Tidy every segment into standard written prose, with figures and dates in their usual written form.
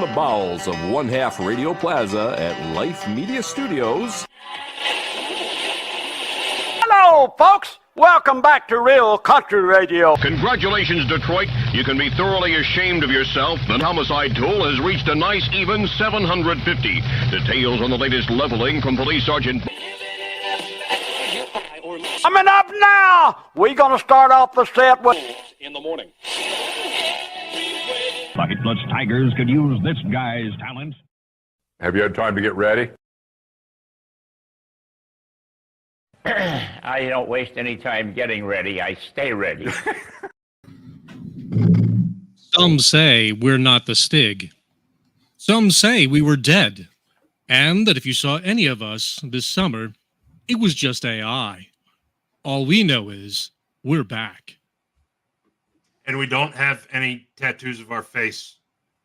the bowels of One Half Radio Plaza at Life Media Studios. Hello, folks. Welcome back to Real Country Radio. Congratulations, Detroit. You can be thoroughly ashamed of yourself. The homicide toll has reached a nice even 750. Details on the latest leveling from Police Sergeant... Coming up now, we're going to start off the set with... In the morning. Bucket-Bloods Tigers could use this guy's talent. Have you had time to get ready? I don't waste any time getting ready. I stay ready. Some say we're not the Stig. Some say we were dead. And that if you saw any of us this summer, it was just AI. All we know is we're back. And we don't have any tattoos of our face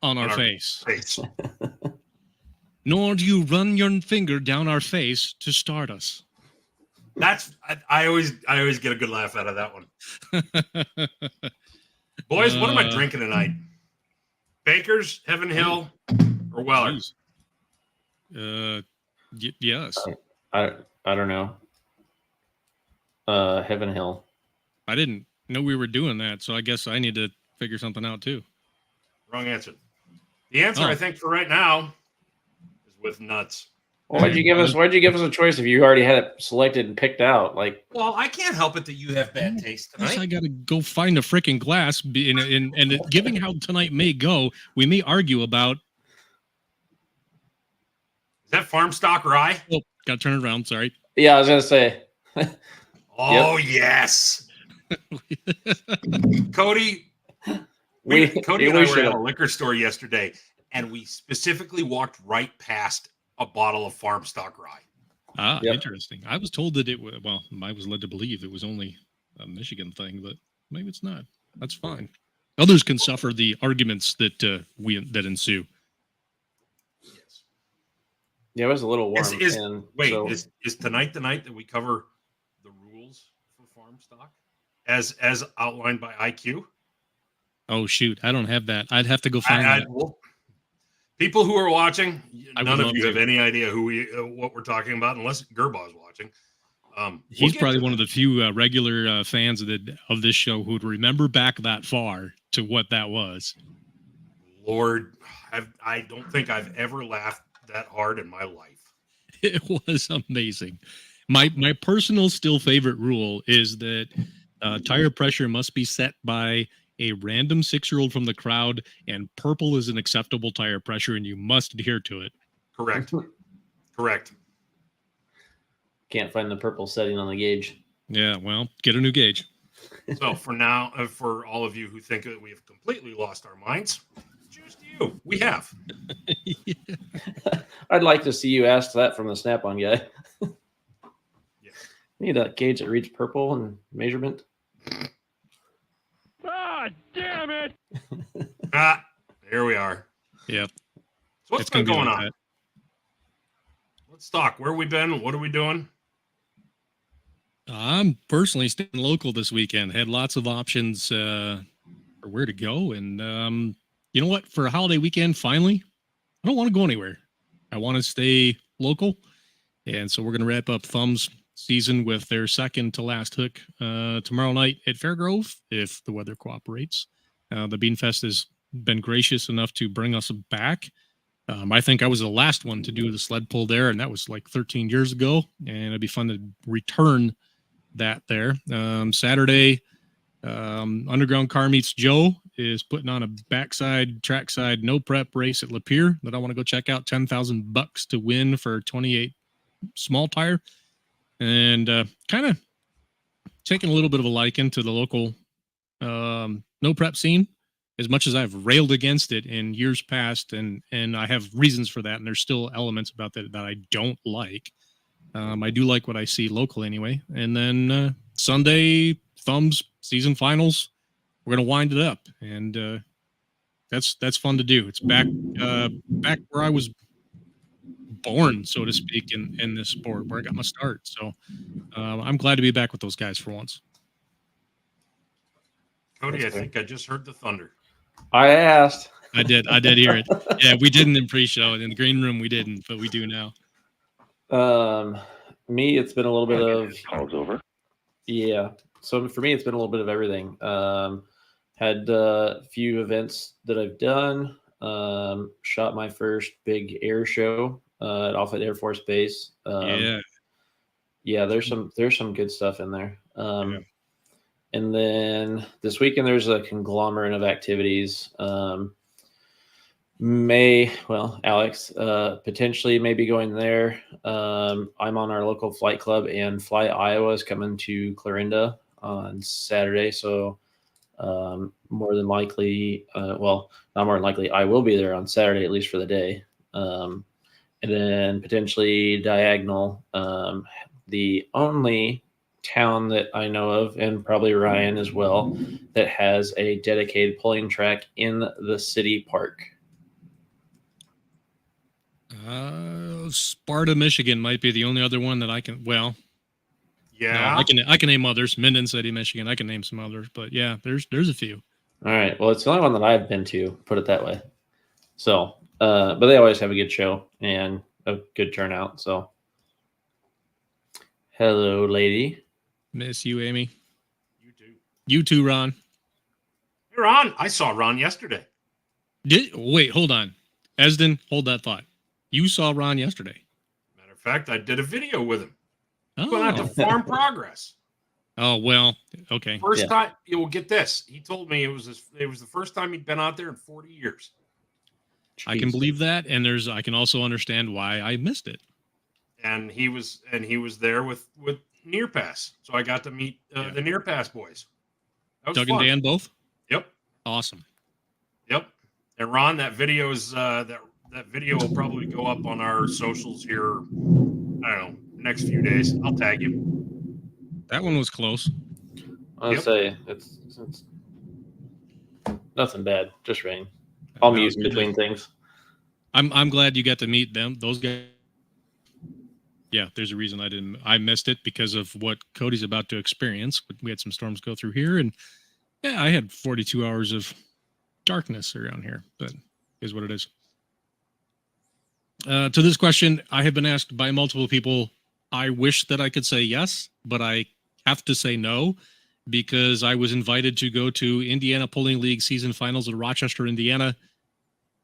on our face. Nor do you run your finger down our face to start us. That's I always get a good laugh out of that one. Boys, what am I drinking tonight? Baker's, Heaven Hill, or Weller? Yes. I don't know. Heaven Hill. I didn't know we were doing that, so I guess I need to figure something out too. Wrong answer. The answer, I think, for right now is with nuts. Well, why'd you give us a choice if you already had it selected and picked out? Like, well, I can't help it that you have bad taste tonight. I got to go find a freaking glass. And given how tonight may go, we may argue about. Is that farm stock rye? Oh, got to turn it around. Sorry. Yeah, I was gonna say. Oh yes, Cody. Cody and I were at a liquor store yesterday, and we specifically walked right past a bottle of farm stock rye. Interesting. I was told that it was, well, I was led to believe it was only a Michigan thing, but maybe it's not. That's fine. Others can suffer the arguments that ensue. Yes. Yeah, it was a little warm. Is tonight the night that we cover the rules for farm stock as outlined by IQ? Oh shoot, I don't have that. I'd have to go find that. People who are watching, none of you have any idea what we're talking about, unless Gerbaugh's watching. He's probably one of the few regular fans of this show who would remember back that far to what that was. Lord, I don't think I've ever laughed that hard in my life. It was amazing. My personal still favorite rule is that tire pressure must be set by a random 6-year-old from the crowd, and purple is an acceptable tire pressure, and you must adhere to it. Correct. Can't find the purple setting on the gauge. Yeah, well, get a new gauge. So for now, for all of you who think that we have completely lost our minds, cheers to you. We have. Yeah. I'd like to see you ask that from the Snap-on guy. Yeah. Need a gauge that reads purple and measurement. Damn it! Here we are. Yep. So what's been going on? Let's talk. Where we been? What are we doing? I'm personally staying local this weekend. Had lots of options for where to go, and you know what? For a holiday weekend, finally, I don't want to go anywhere. I want to stay local, and so we're going to wrap up Thumbs season with their second to last hook tomorrow night at Fairgrove, if the weather cooperates. The Beanfest has been gracious enough to bring us back. I think I was the last one to do the sled pull there, and that was like 13 years ago, and it'd be fun to return that there. Saturday, Underground Car Meets Joe is putting on a backside, trackside, no prep race at Lapeer that I want to go check out. $10,000 to win for 28 small tire. And kind of taking a little bit of a liking to the local no prep scene, as much as I've railed against it in years past, and I have reasons for that, and there's still elements about that I don't like. I do like what I see local anyway. And then Sunday, Thumbs season finals, we're gonna wind it up, and that's fun to do. It's back where I was born, so to speak, in this sport, where I got my start. So I'm glad to be back with those guys for once. Cody, I think I just heard the thunder. I asked. I did hear it. Yeah, we didn't in pre-show. In the green room, we didn't, but we do now. Me, it's been a little bit of Call's over. yeah. So for me, it's been a little bit of everything. Had a few events that I've done. Shot my first big air show at Offutt Air Force Base. Yeah. There's some good stuff in there. And then this weekend there's a conglomerate of activities. Alex potentially maybe going there. I'm on our local flight club, and Fly Iowa is coming to Clarinda on Saturday. So more than likely, not more than likely, I will be there on Saturday, at least for the day. And then potentially Diagonal, the only town that I know of, and probably Ryan as well, that has a dedicated pulling track in the city park. Sparta, Michigan might be the only other one that I can. Well, Yeah, no, I can name others. Minden City, Michigan. I can name some others, but yeah, there's a few. All right. Well, it's the only one that I've been to, put it that way. So, but they always have a good show and a good turnout. So, hello, lady. Miss you, Amy. you too. You too, Ron. Hey, Ron. I saw Ron yesterday. Wait, hold on. Esden, hold that thought. You saw Ron yesterday. Matter of fact, I did a video with him. Oh, Went out to Farm Progress. Oh well, okay. First time, you will get this. He told me it was the first time he'd been out there in 40 years. I can believe that, and I can also understand why I missed it. And he was there with Near Pass, so I got to meet the Near Pass boys. That was Doug fun. and Dan both. Yep. Awesome. Yep. And Ron, that video is that video will probably go up on our socials here. I don't know, next few days. I'll tag you. That one was close. I'll say it's nothing bad, just rain. I'll mute between things. I'm glad you got to meet them. Those guys. Yeah, there's a reason I missed it because of what Cody's about to experience. We had some storms go through here, and yeah, I had 42 hours of darkness around here, but is what it is. To this question, I have been asked by multiple people. I wish that I could say yes, but I have to say no because I was invited to go to Indiana Pulling League season finals in Rochester, Indiana,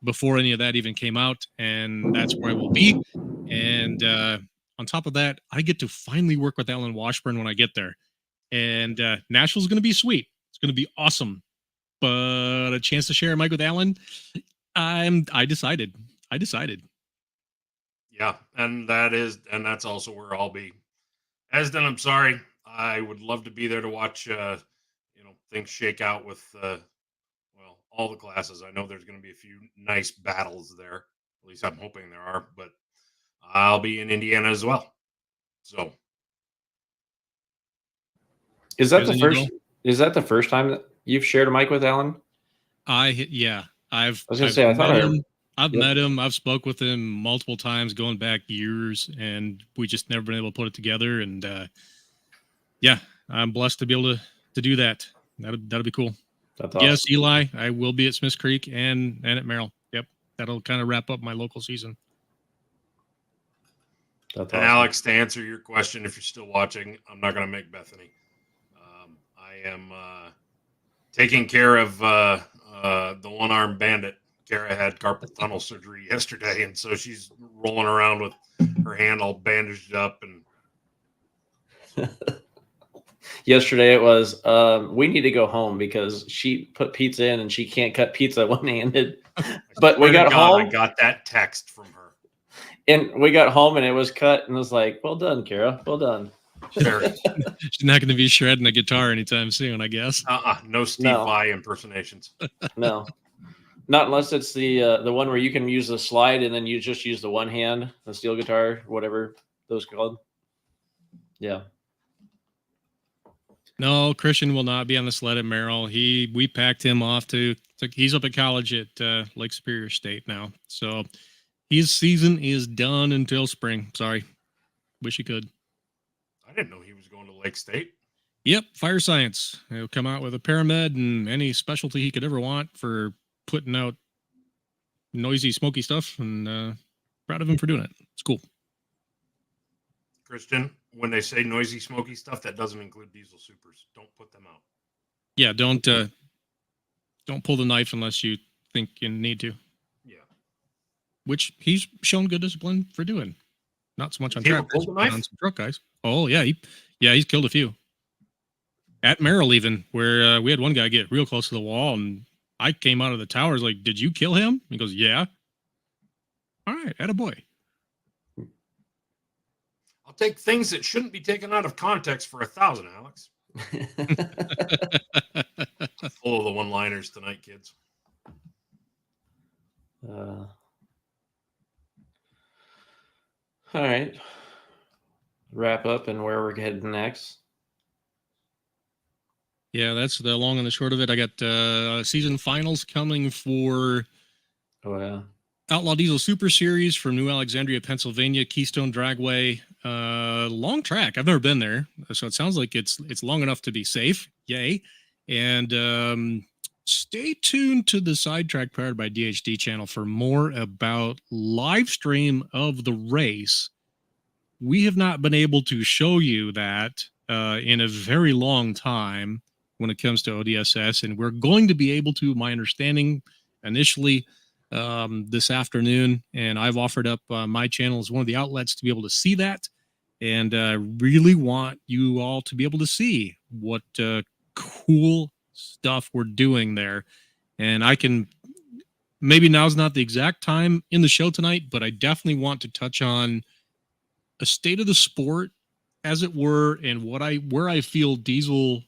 before any of that even came out, and that's where I will be. And on top of that, I get to finally work with Alan Washburn when I get there. And Nashville's going to be sweet. It's going to be awesome. But a chance to share a mic with Alan, I decided. Yeah, and that's also where I'll be. Esden, I'm sorry. I would love to be there to watch things shake out with all the classes. I know there's going to be a few nice battles there. At least I'm hoping there are, but I'll be in Indiana as well. So is that the first time that you've shared a mic with Alan? I've met him. I've spoke with him multiple times, going back years, and we just never been able to put it together. And I'm blessed to be able to do that. That'll be cool. That's awesome. Yes, Eli, I will be at Smiths Creek and at Merrill. Yep, that'll kind of wrap up my local season. That's and awesome. Alex, to answer your question, if you're still watching, I'm not going to make Bethany. I am taking care of the one-armed bandit. Kara had carpal tunnel surgery yesterday, and so she's rolling around with her hand all bandaged up. And yesterday it was, we need to go home because she put pizza in and she can't cut pizza one-handed. But we got home. I got that text from her. And we got home and it was cut and was like, well done, Kara. Well done. Sure. She's not going to be shredding a guitar anytime soon, I guess. No Steve Vai impersonations. No. Not unless it's the one where you can use the slide and then you just use the one hand, the steel guitar, whatever those called. Yeah. No, Christian will not be on the sled at Merrill. We packed him off he's up at college at Lake Superior State now. So his season is done until spring. Sorry. Wish he could. I didn't know he was going to Lake State. Yep. Fire science. He'll come out with a paramed and any specialty he could ever want for putting out noisy, smoky stuff, and proud of him for doing it. It's cool. Christian, when they say noisy, smoky stuff, that doesn't include diesel supers. Don't put them out. Yeah, don't pull the knife unless you think you need to. Yeah. Which he's shown good discipline for doing. Not so much on He ever tractors, pulled a but knife? on some truck guys. Oh yeah, he's killed a few. At Merrill even, where we had one guy get real close to the wall, and I came out of the towers like, "Did you kill him?" He goes, "Yeah." All right, attaboy. I'll take things that shouldn't be taken out of context for 1,000, Alex. Full of the one-liners tonight, kids. All right. Wrap up and where we're headed next. Yeah, that's the long and the short of it. I got season finals coming for Outlaw Diesel Super Series from New Alexandria, Pennsylvania, Keystone Dragway. Long track. I've never been there, so it sounds like it's long enough to be safe. Yay. And stay tuned to the Sidetracked powered by DHD channel for more about live stream of the race. We have not been able to show you that in a very long time when it comes to ODSS, and we're going to be able to, my understanding, initially this afternoon, and I've offered up my channel as one of the outlets to be able to see that, and really want you all to be able to see what cool stuff we're doing there. And I can, maybe now's not the exact time in the show tonight, but I definitely want to touch on a state of the sport, as it were, and where I feel diesel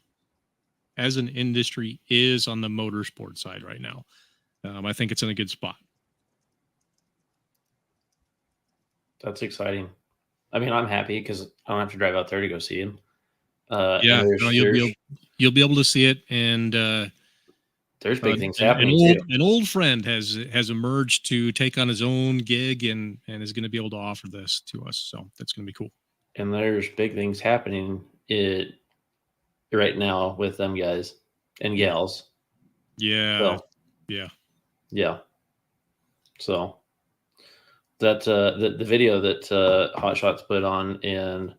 as an industry is on the motorsport side right now. I think it's in a good spot. That's exciting. I mean, I'm happy because I don't have to drive out there to go see him. Yeah, you'll be able to see it, and there's big things happening. An old friend has emerged to take on his own gig and is going to be able to offer this to us. So that's going to be cool. And there's big things happening right now with them guys and gals. Yeah. Yeah. So that the video that Hot Shots put on, and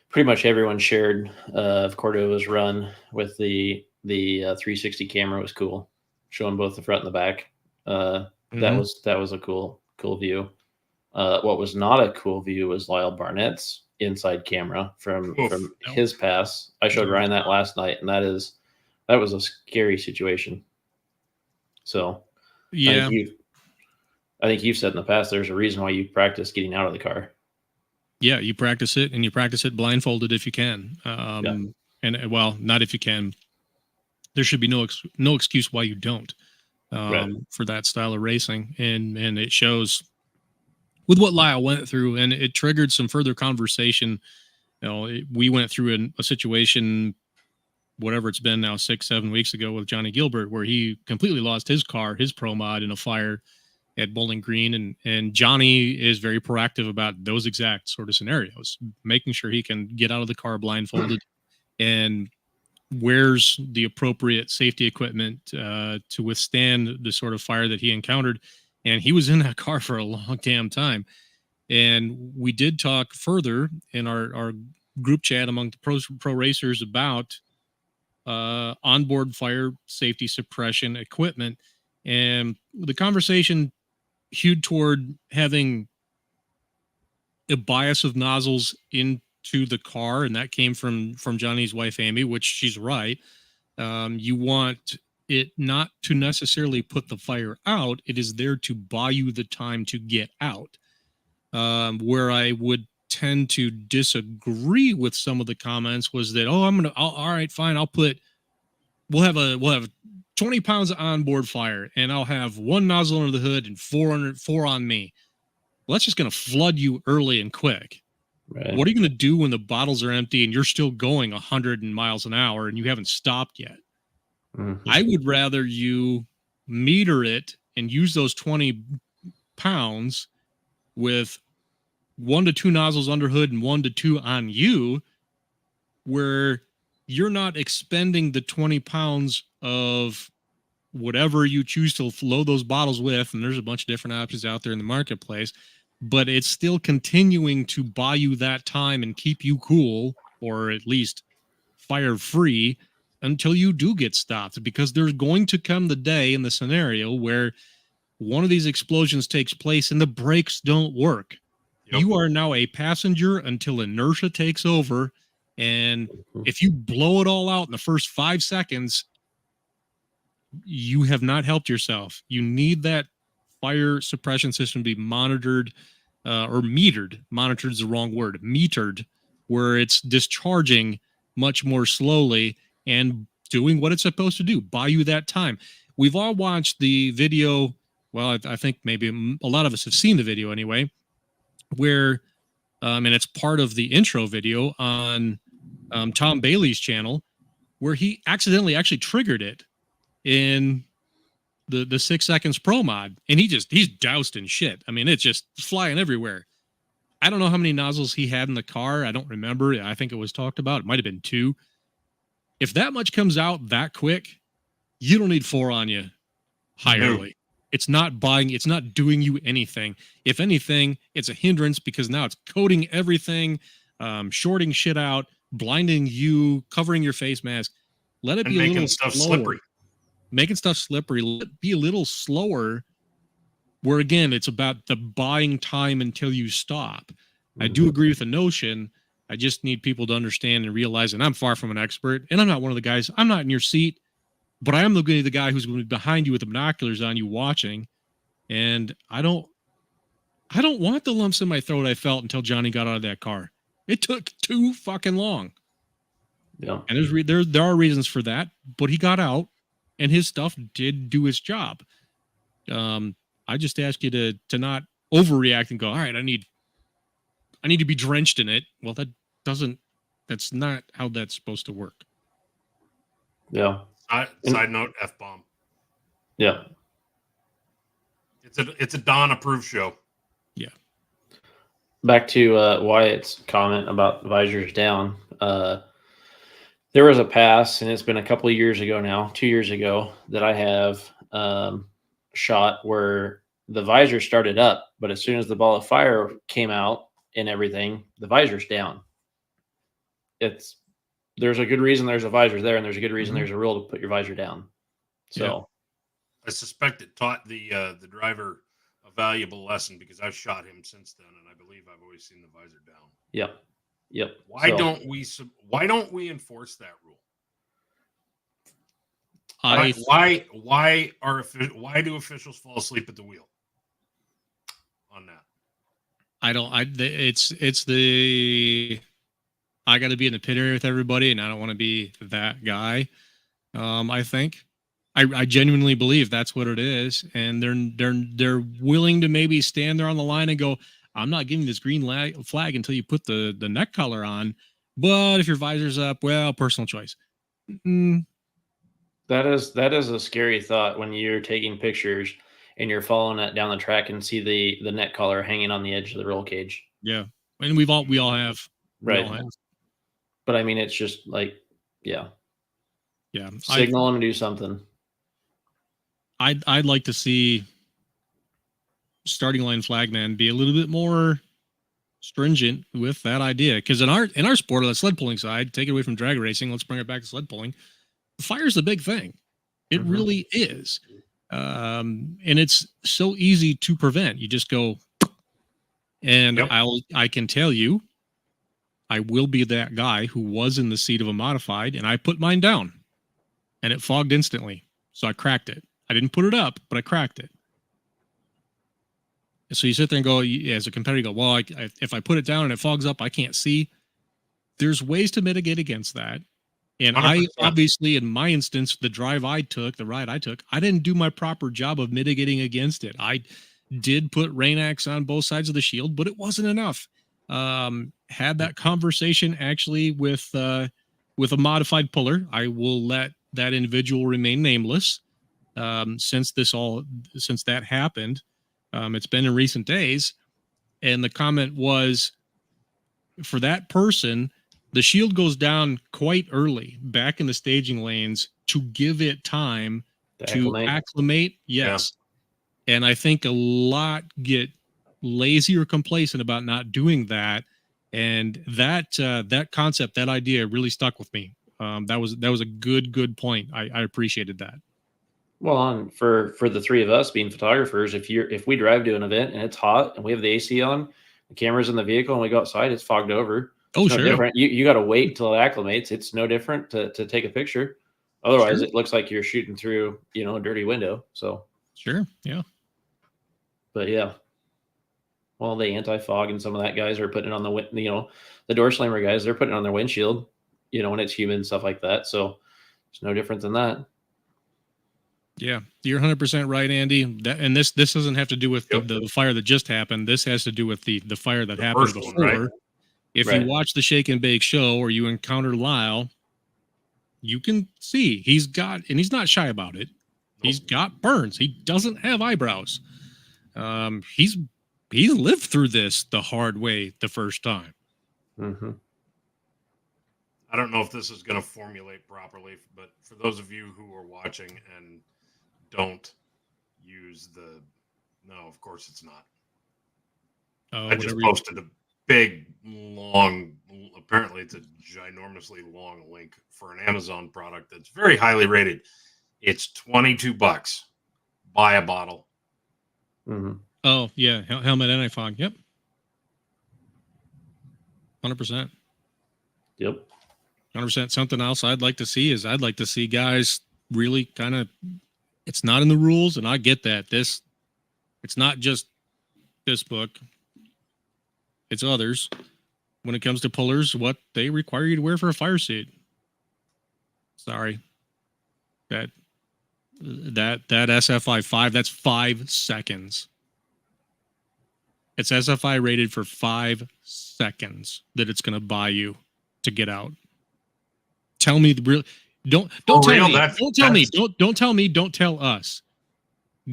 pretty much everyone shared of Cordova's run with the 360 camera was cool, showing both the front and the back. That was a cool view. What was not a cool view was Lyle Barnett's inside camera from his pass. I showed Ryan that last night, and that was a scary situation. So yeah, I think you've said in the past there's a reason why you practice getting out of the car. Yeah, you practice it, and you practice it blindfolded if you can. And well, not if you can. There should be no excuse why you don't for that style of racing, and it shows with what Lyle went through, and it triggered some further conversation. We went through a situation, whatever it's been now, 6-7 weeks ago with Johnny Gilbert, where he completely lost his car, his Pro Mod, in a fire at Bowling Green, and Johnny is very proactive about those exact sort of scenarios, making sure he can get out of the car blindfolded and wears the appropriate safety equipment to withstand the sort of fire that he encountered. And he was in that car for a long damn time. And we did talk further in our group chat among the pro racers about onboard fire safety suppression equipment. And the conversation hewed toward having a bias of nozzles into the car, and that came from Johnny's wife Amy, which she's right. You want it not to necessarily put the fire out; it is there to buy you the time to get out. Where I would tend to disagree with some of the comments was that, all right, fine, we'll have 20 pounds of onboard fire, and I'll have one nozzle under the hood and four on me. Well, that's just going to flood you early and quick. Right. What are you going to do when the bottles are empty and you're still going 100 miles an hour and you haven't stopped yet? Mm-hmm. I would rather you meter it and use those 20 pounds with 1 to 2 nozzles under hood and 1 to 2 on you, where you're not expending the 20 pounds of whatever you choose to load those bottles with, and there's a bunch of different options out there in the marketplace, but it's still continuing to buy you that time and keep you cool, or at least fire free, until you do get stopped, because there's going to come the day in the scenario where one of these explosions takes place and the brakes don't work. Yep. You are now a passenger until inertia takes over. And if you blow it all out in the first 5 seconds, you have not helped yourself. You need that fire suppression system to be monitored, or metered. Monitored is the wrong word. Metered, where it's discharging much more slowly and doing what it's supposed to do, buy you that time. We've all watched the video. Well, I think maybe a lot of us have seen the video anyway, where, and it's part of the intro video on Tom Bailey's channel, where he accidentally actually triggered it in the 6 seconds pro mod, and he's doused in shit. I mean, it's just flying everywhere. I don't know how many nozzles he had in the car. I don't remember. I think it was talked about. It might have been 2. If that much comes out that quick, you don't need 4 on you high early. It's not doing you anything. If anything, it's a hindrance, because now it's coating everything, shorting shit out, blinding you, covering your face mask. Let it be a little stuff slower. slippery. Making stuff slippery. Let it be a little slower, where again, it's about the buying time until you stop. I do agree with the notion. I just need people to understand and realize, and I'm far from an expert, and I'm not one of the guys, I'm not in your seat, but I am going to be the guy who's going to be behind you with the binoculars on you watching. And I don't want the lumps in my throat I felt until Johnny got out of that car. It took too fucking long. Yeah. And there are reasons for that, but he got out and his stuff did do its job. I just ask you to not overreact and go, all right, I need to be drenched in it. Well, that's not how that's supposed to work. Yeah. Side note, F-bomb. Yeah. It's a Don approved show. Yeah. Back to Wyatt's comment about visors down. There was a pass, and it's been a couple of years ago now, 2 years ago, that I have shot where the visor started up, but as soon as the ball of fire came out and everything, the visor's down. There's a good reason there's a visor there, and there's a good reason there's a rule to put your visor down. So I suspect it taught the driver a valuable lesson, because I've shot him since then, and I believe I've always seen the visor down. Yep. Why don't we enforce that rule? Why do officials fall asleep at the wheel on that? I got to be in the pit area with everybody, and I don't want to be that guy. I think I genuinely believe that's what it is, and they're willing to maybe stand there on the line and go, I'm not giving this green flag until you put the neck collar on. But if your visor's up, well, personal choice. That is a scary thought when you're taking pictures and you're following it down the track and see the neck collar hanging on the edge of the roll cage. Yeah, and we all have. Right. But I mean, it's just like, yeah. Signal them and do something. I'd like to see starting line flagman be a little bit more stringent with that idea, because in our sport, on the sled pulling side, take it away from drag racing, let's bring it back to sled pulling. Fire's the big thing. It really is, and it's so easy to prevent. You just go, and I can tell you, I will be that guy who was in the seat of a modified, and I put mine down, and it fogged instantly, so I cracked it. I didn't put it up, but I cracked it. So you sit there and go, as a competitor, you go, well, if I put it down and it fogs up, I can't see. There's ways to mitigate against that. And 100%. I obviously, in my instance, the ride I took, I didn't do my proper job of mitigating against it. I did put Rain-X on both sides of the shield, but it wasn't enough. Had that conversation actually with a modified puller. I will let that individual remain nameless. Since that happened, it's been in recent days, and the comment was, for that person, the shield goes down quite early back in the staging lanes to give it time to acclimate. Yes. Yeah. And I think a lot get lazy or complacent about not doing that. And that concept, that idea really stuck with me. That was a good point. I appreciated that. Well, for the three of us being photographers, if we drive to an event and it's hot and we have the AC on, the camera's in the vehicle and we go outside, it's fogged over. It's no different. You got to wait until it acclimates. It's no different to take a picture. Otherwise, it looks like you're shooting through, a dirty window. So yeah. But yeah, well, the anti-fog and some of that guys are putting it on the door slammer guys, they're putting it on their windshield, when it's humid and stuff like that. So it's no different than that. Yeah, you're 100% right, Andy. This doesn't have to do with the fire that just happened. This has to do with the fire that happened before. One, right? If you watch the Shake and Bake show or you encounter Lyle, you can see he's not shy about it. He's got burns. He doesn't have eyebrows. He's lived through this the hard way the first time. Mm-hmm. I don't know if this is going to formulate properly, but for those of you who are watching and don't use no, of course it's not. I just posted a big, long, apparently it's a ginormously long link for an Amazon product that's very highly rated. It's $22. Buy a bottle. Mm-hmm. Oh, yeah. Helmet anti-fog. Yep. 100%. Yep. 100%. Something else I'd like to see guys really kind of, it's not in the rules, and I get that. It's not just this book. It's others. When it comes to pullers, what they require you to wear for a fire suit. Sorry. That SFI 5, that's 5 seconds. It's SFI rated for 5 seconds that it's going to buy you to get out. Tell me the real. Don't tell me. Don't tell me. Don't tell me. Don't tell us.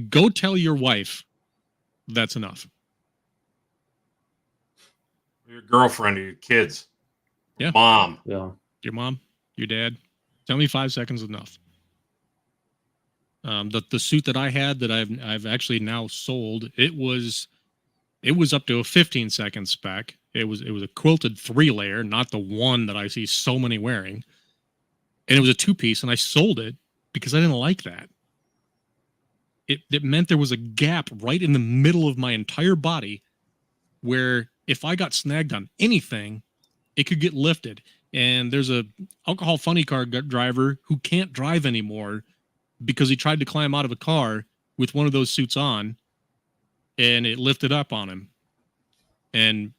Go tell your wife. That's enough. Your girlfriend or your kids. Yeah. Mom. Yeah. Your mom. Your dad. Tell me 5 seconds is enough. The suit that I had that I've actually now sold, it was up to a 15-second spec. It was a quilted 3-layer, not the one that I see so many wearing. And it was a 2-piece, and I sold it because I didn't like that. It meant there was a gap right in the middle of my entire body where if I got snagged on anything, it could get lifted. And there's a alcohol funny car driver who can't drive anymore because he tried to climb out of a car with one of those suits on, and it lifted up on him. And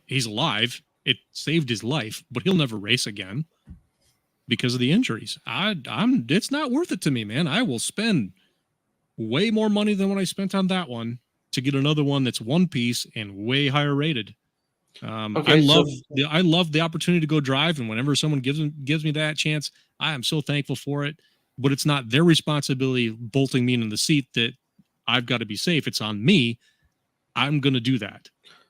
he's alive. It saved his life, but he'll never race again because of the injuries. It's not worth it to me, man. I will spend way more money than what I spent on that one to get another one that's 1-piece and way higher rated. I love the opportunity to go drive, and whenever someone gives me that chance, I am so thankful for it. But it's not their responsibility bolting me in the seat that I've got to be safe. It's on me. I'm going to do that.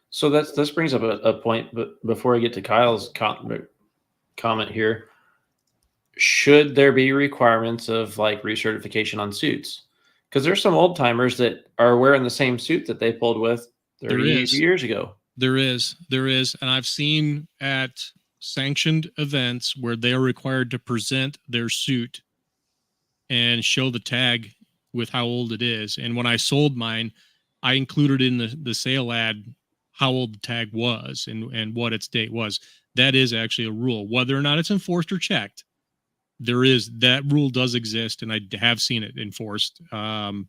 So this brings up a point, but before I get to Kyle's comment here, should there be requirements of like recertification on suits? Because there's some old timers that are wearing the same suit that they pulled with 30 years ago. There is. And I've seen at sanctioned events where they are required to present their suit and show the tag with how old it is. And when I sold mine, I included in the sale ad how old the tag was and what its date was. That is actually a rule. Whether or not it's enforced or checked, that rule does exist, and I have seen it enforced. I'll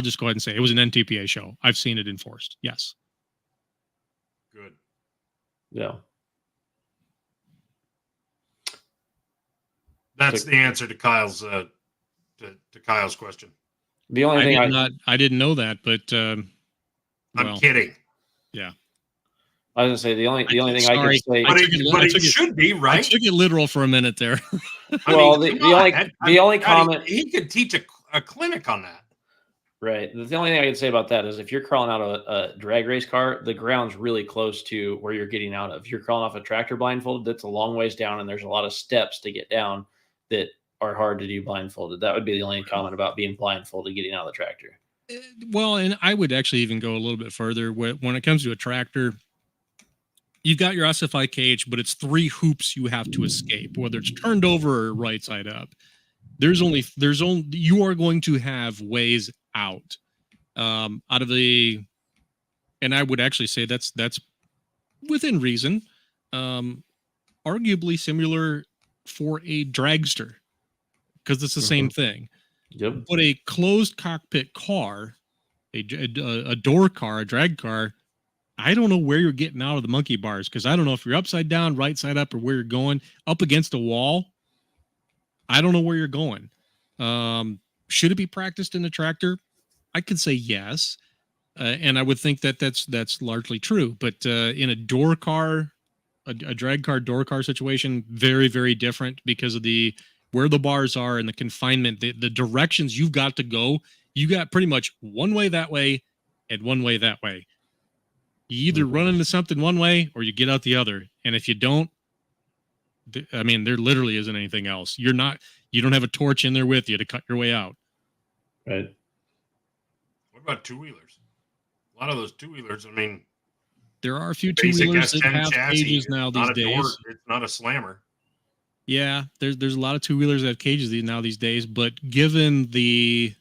just go ahead and say it was an NTPA show. I've seen it enforced. Yes. Good. Yeah. That's the answer to Kyle's to Kyle's question. The only thing I didn't know that, but I'm kidding. Yeah. I was gonna say the only thing I can say, but it should be right. I took it literal for a minute there. Well, the only comment he could teach a clinic on that. Right. The only thing I can say about that is if you're crawling out of a drag race car, the ground's really close to where you're getting out of. If you're crawling off a tractor blindfolded, that's a long ways down, and there's a lot of steps to get down that are hard to do blindfolded. That would be the only comment about being blindfolded getting out of the tractor. Well, and I would actually even go a little bit further. When it comes to a tractor, you've got your SFI cage, but it's 3 hoops you have to escape, whether it's turned over or right side up. There's only you are going to have ways out of the, and I would actually say that's within reason, arguably similar for a dragster, because it's the same thing. Yep. But a closed cockpit car, a door car, a drag car, I don't know where you're getting out of the monkey bars, because I don't know if you're upside down, right side up, or where you're going up against a wall. I don't know where you're going. Should it be practiced in a tractor? I could say yes, and I would think that that's largely true. But in a door car, a drag car, door car situation, very, very different because of where the bars are and the confinement, the directions you've got to go. You got pretty much one way that way and one way that way. You either run into something one way or you get out the other. And if you don't, I mean, there literally isn't anything else. You don't have a torch in there with you to cut your way out. Right. What about two-wheelers? A lot of those two-wheelers, I mean, there are a few basic two-wheelers that S10 have chassis, cages now these days. It's not a slammer. Yeah, there's a lot of two-wheelers that have cages these days, but given the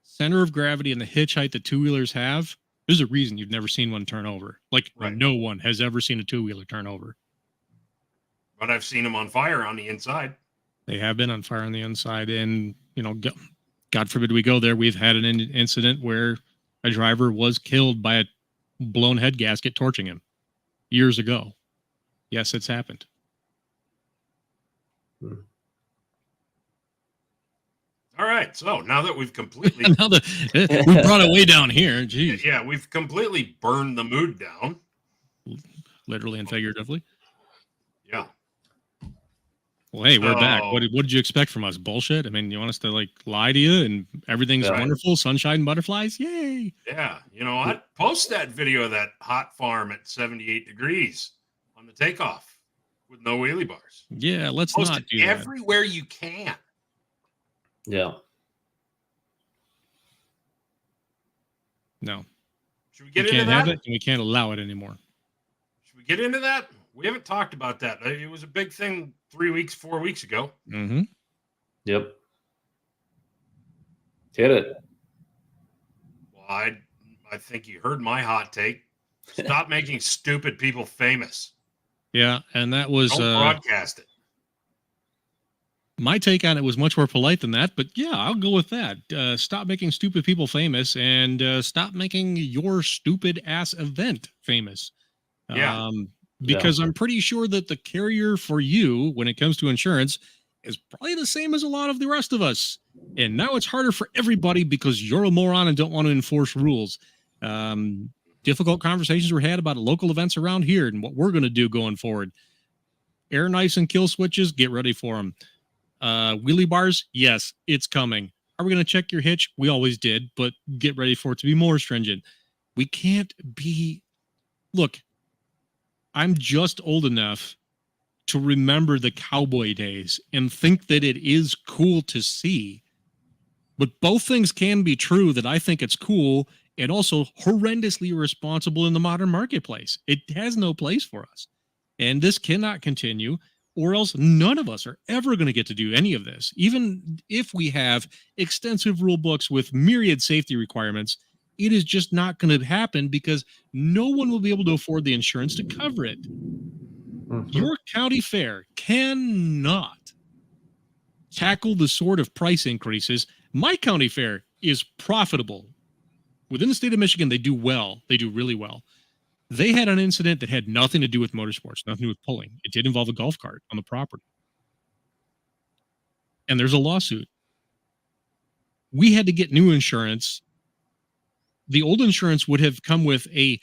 center of gravity and the hitch height that two-wheelers have, there's a reason you've never seen one turn over. Like, no one has ever seen a two-wheeler turn over. But I've seen them on fire on the inside. They have been on fire on the inside, and God forbid we go there. We've had an incident where a driver was killed by a blown head gasket torching him years ago. Yes, it's happened. All right, so now that we've completely we brought it way down here. Jeez. Yeah, we've completely burned the mood down, literally and figuratively. Yeah. Well, hey, we're back. What did you expect from us? Bullshit? I mean, you want us to lie to you and everything's wonderful, sunshine and butterflies? Yay! Yeah, you know what? Post that video of that hot farm at 78 degrees on the takeoff with no wheelie bars. Yeah, let's Post not it do that. everywhere you can. Yeah. No. Should we get into that? Have it, and we can't allow it anymore. Should we get into that? We haven't talked about that. It was a big thing 4 weeks ago. Mm-hmm. Yep. Hit it. Well, I think you heard my hot take. Stop making stupid people famous. Yeah, and that was Don't broadcast it. My take on it was much more polite than that, but yeah, I'll go with that. Stop making stupid people famous, and stop making your stupid ass event famous. Yeah. Because I'm pretty sure that the carrier for you, when it comes to insurance, is probably the same as a lot of the rest of us. And now it's harder for everybody because you're a moron and don't want to enforce rules. Difficult conversations were had about local events around here and what we're going to do going forward. Air knives and kill switches, get ready for them. Wheelie bars, yes, it's coming. Are we going to check your hitch? We always did, but get ready for it to be more stringent. We can't be... Look, I'm just old enough to remember the cowboy days and think that it is cool to see. But both things can be true, that I think it's cool and also horrendously irresponsible in the modern marketplace. It has no place for us. And this cannot continue, or else none of us are ever going to get to do any of this. Even if we have extensive rule books with myriad safety requirements, it is just not going to happen because no one will be able to afford the insurance to cover it. Your county fair cannot tackle the sort of price increases. My county fair is profitable. Within the state of Michigan, they do well. They do really well. They had an incident that had nothing to do with motorsports, nothing to do with pulling. It did involve a golf cart on the property. And there's a lawsuit. We had to get new insurance. The old insurance would have come with a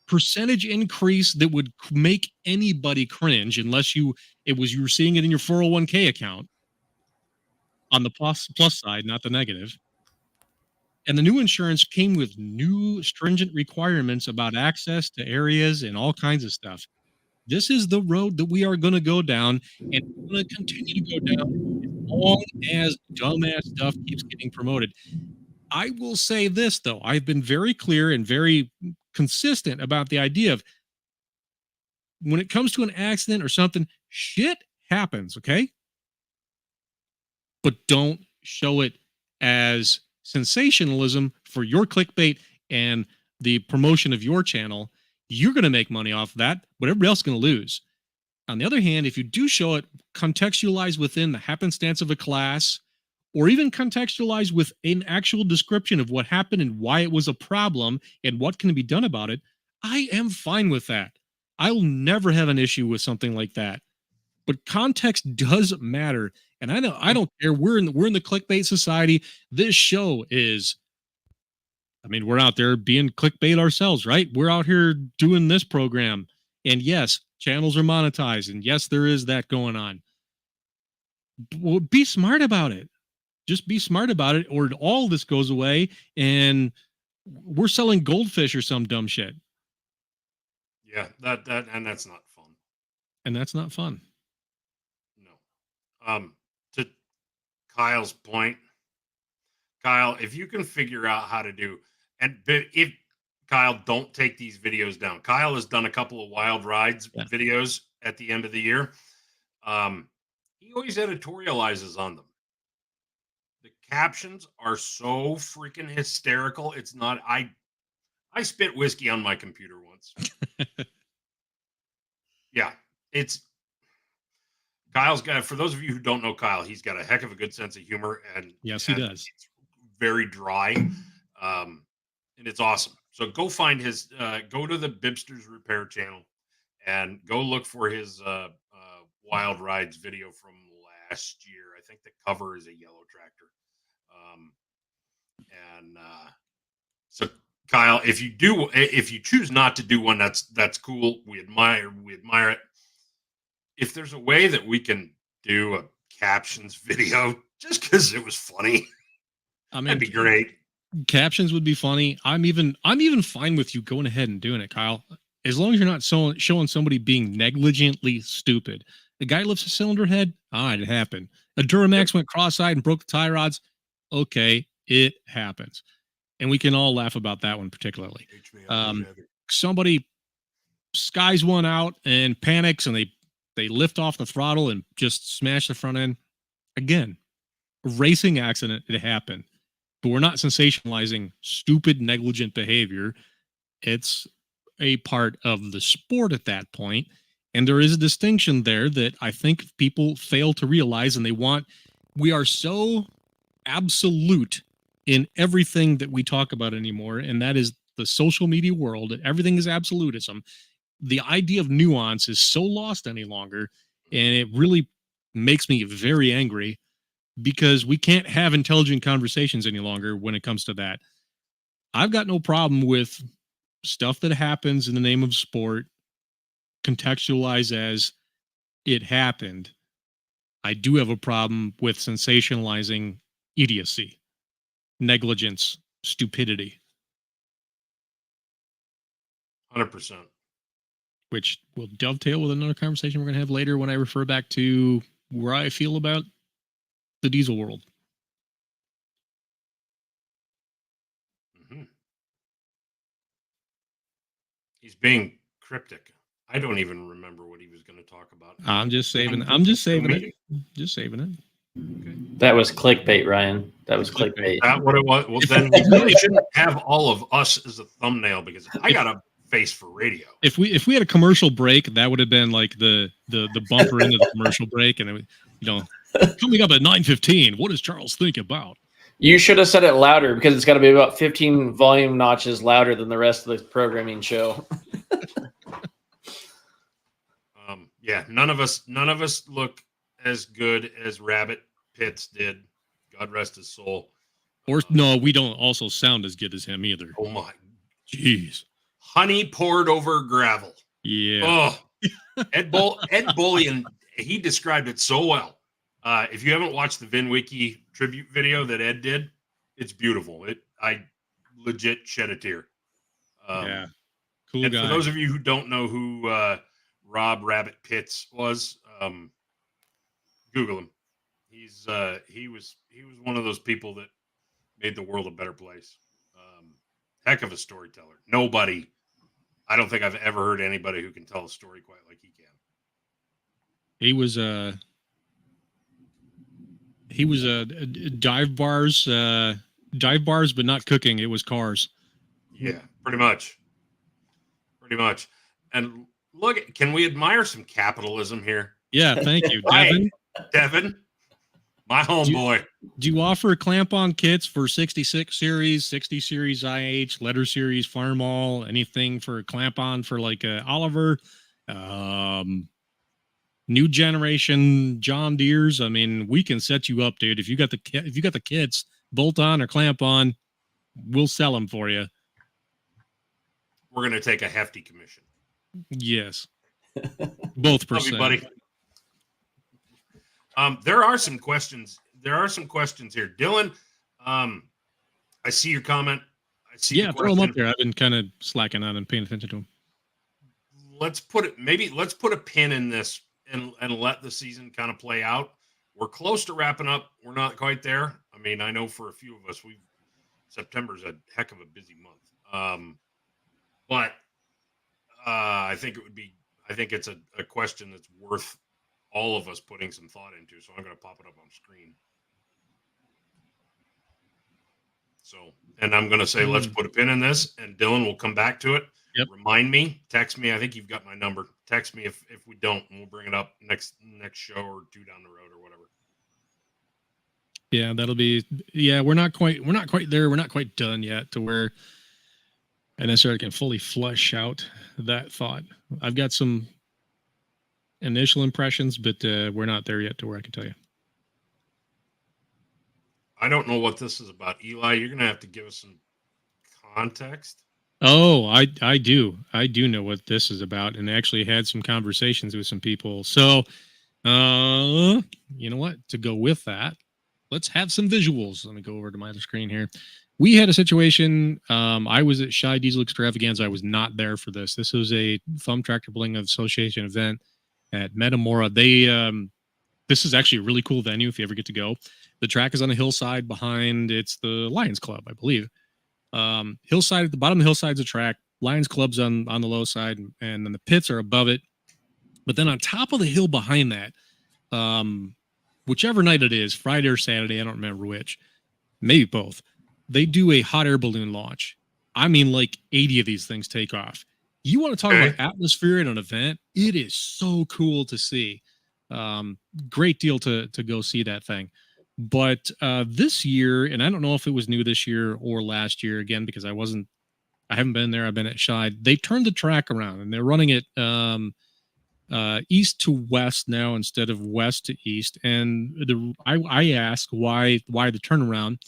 percentage increase that would make anybody cringe unless you were seeing it in your 401k account on the plus side, not the negative. And the new insurance came with new stringent requirements about access to areas and all kinds of stuff. This is the road that we are going to go down, and we're going to continue to go down long as dumbass stuff keeps getting promoted. I will say this, though. I've been very clear and very consistent about the idea of when it comes to an accident or something, shit happens, okay? But don't show it as sensationalism for your clickbait and the promotion of your channel. You're going to make money off of that, but everybody else is going to lose. On the other hand, if you do show it contextualized within the happenstance of a class, or even contextualized with an actual description of what happened and why it was a problem and what can be done about it, I am fine with that. I'll never have an issue with something like that. But context does matter. And I don't care. We're in the clickbait society. This show is, I mean, we're out there being clickbait ourselves, right? We're out here doing this program. And yes, channels are monetized. And yes, there is that going on. Well, be smart about it. Just be smart about it, or all this goes away and we're selling goldfish or some dumb shit. Yeah, and that's not fun. And that's not fun. No. To Kyle's point, Kyle, if you can figure out how to do, but if Kyle, don't take these videos down. Kyle has done a couple of wild rides videos at the end of the year. He always editorializes on them. The captions are so freaking hysterical. It's not, I spit whiskey on my computer once. Yeah, it's Kyle's got, for those of you who don't know Kyle, he's got a heck of a good sense of humor, and yes, he does. It's very dry, and it's awesome. So go find his, go to the Bibsters Repair channel and go look for his Wild Rides video from last year. I think the cover is a yellow tractor. So Kyle, if you choose not to do one, that's cool. We admire it. If there's a way that we can do a captions video just because it was funny, I mean, that'd be great. Captions would be funny. I'm even fine with you going ahead and doing it, Kyle, as long as you're not showing somebody being negligently stupid. The guy lifts a cylinder head. It happened. A Duramax went cross-eyed and broke the tie rods. Okay, it happens. And we can all laugh about that one particularly. Somebody skies one out and panics, and they lift off the throttle and just smash the front end. Again, a racing accident, it happened. But we're not sensationalizing stupid, negligent behavior. It's a part of the sport at that point. And there is a distinction there that I think people fail to realize, and we are so absolute in everything that we talk about anymore, and that is the social media world. Everything is absolutism. The idea of nuance is so lost any longer, and it really makes me very angry because we can't have intelligent conversations any longer when it comes to that. I've got no problem with stuff that happens in the name of sport, contextualized as it happened. I do have a problem with sensationalizing idiocy, negligence, stupidity. 100%. Which will dovetail with another conversation we're going to have later when I refer back to where I feel about the diesel world. Mm-hmm. He's being cryptic. I don't even remember what he was going to talk about. I'm just saving it. Just saving it. Okay. That was clickbait, Ryan. That was clickbait. Is that what it was? Well, then we really shouldn't have all of us as a thumbnail, because I got a face for radio. If we had a commercial break, that would have been like the bumper into the commercial break, and it, coming up at 9:15. What does Charles think about? You should have said it louder, because it's got to be about 15 volume notches louder than the rest of the programming show. Yeah, none of us look as good as Rabbit Pitts did. God rest his soul. Or no, we don't also sound as good as him either. Oh my, jeez! Honey poured over gravel. Yeah. Oh, Ed Bullion, he described it so well. If you haven't watched the VinWiki tribute video that Ed did, it's beautiful. I legit shed a tear. Yeah, cool and guy. For those of you who don't know who Rob Rabbit Pitts was, Google him. He was one of those people that made the world a better place. Heck of a storyteller. I don't think I've ever heard anybody who can tell a story quite like he can. He was dive bars, but not cooking. It was cars. Yeah, pretty much. And look, can we admire some capitalism here? Yeah, thank you, Right. Devin. Devin, my homeboy. Do you offer clamp-on kits for 66 series, 60 series IH, letter series, Farmall, anything for clamp-on for like Oliver, new generation John Deere's? I mean, we can set you up, dude. If you got the kits, bolt-on or clamp-on, we'll sell them for you. We're gonna take a hefty commission. Yes, both Love you, percent, buddy. There are some questions. There are some questions here, Dylan. I see your comment. I see. Yeah, throw them up there. I've been kind of slacking on and paying attention to them. Let's put a pin in this and let the season kind of play out. We're close to wrapping up. We're not quite there. I mean, I know for a few of us, September's a heck of a busy month. But I think it's a question that's worth all of us putting some thought into. So I'm going to pop it up on screen. So, and I'm going to say, let's put a pin in this, and Dylan will come back to it. Yep. Remind me, text me. I think you've got my number. Text me if we don't, and we'll bring it up next show or two down the road or whatever. Yeah, that'll be. Yeah, we're not quite there. We're not quite done yet to where I necessarily can fully flesh out that thought. I've got some initial impressions, but we're not there yet to where I can tell you. I don't know what this is about, Eli. You're going to have to give us some context. Oh, I do know what this is about, and actually had some conversations with some people. So, you know what? To go with that, let's have some visuals. Let me go over to my other screen here. We had a situation. I was at Shy Diesel Extravaganza. I was not there for this. This was a Thumb Tractor Pulling Association event at Metamora. This is actually a really cool venue if you ever get to go. The track is on a hillside behind. It's the Lions Club, I believe. Hillside at the bottom of the hillside's a track. Lions Club's on the low side, and then the pits are above it. But then on top of the hill behind that, whichever night it is, Friday or Saturday, I don't remember which, maybe both, they do a hot air balloon launch. I mean, like 80 of these things take off. You want to talk about atmosphere at an event? It is so cool to see. Great deal to go see that thing. But this year, and I don't know if it was new this year or last year, again, because I haven't been there. I've been at Shy. They turned the track around, and they're running it east to west now instead of west to east. And I asked why the turnaround,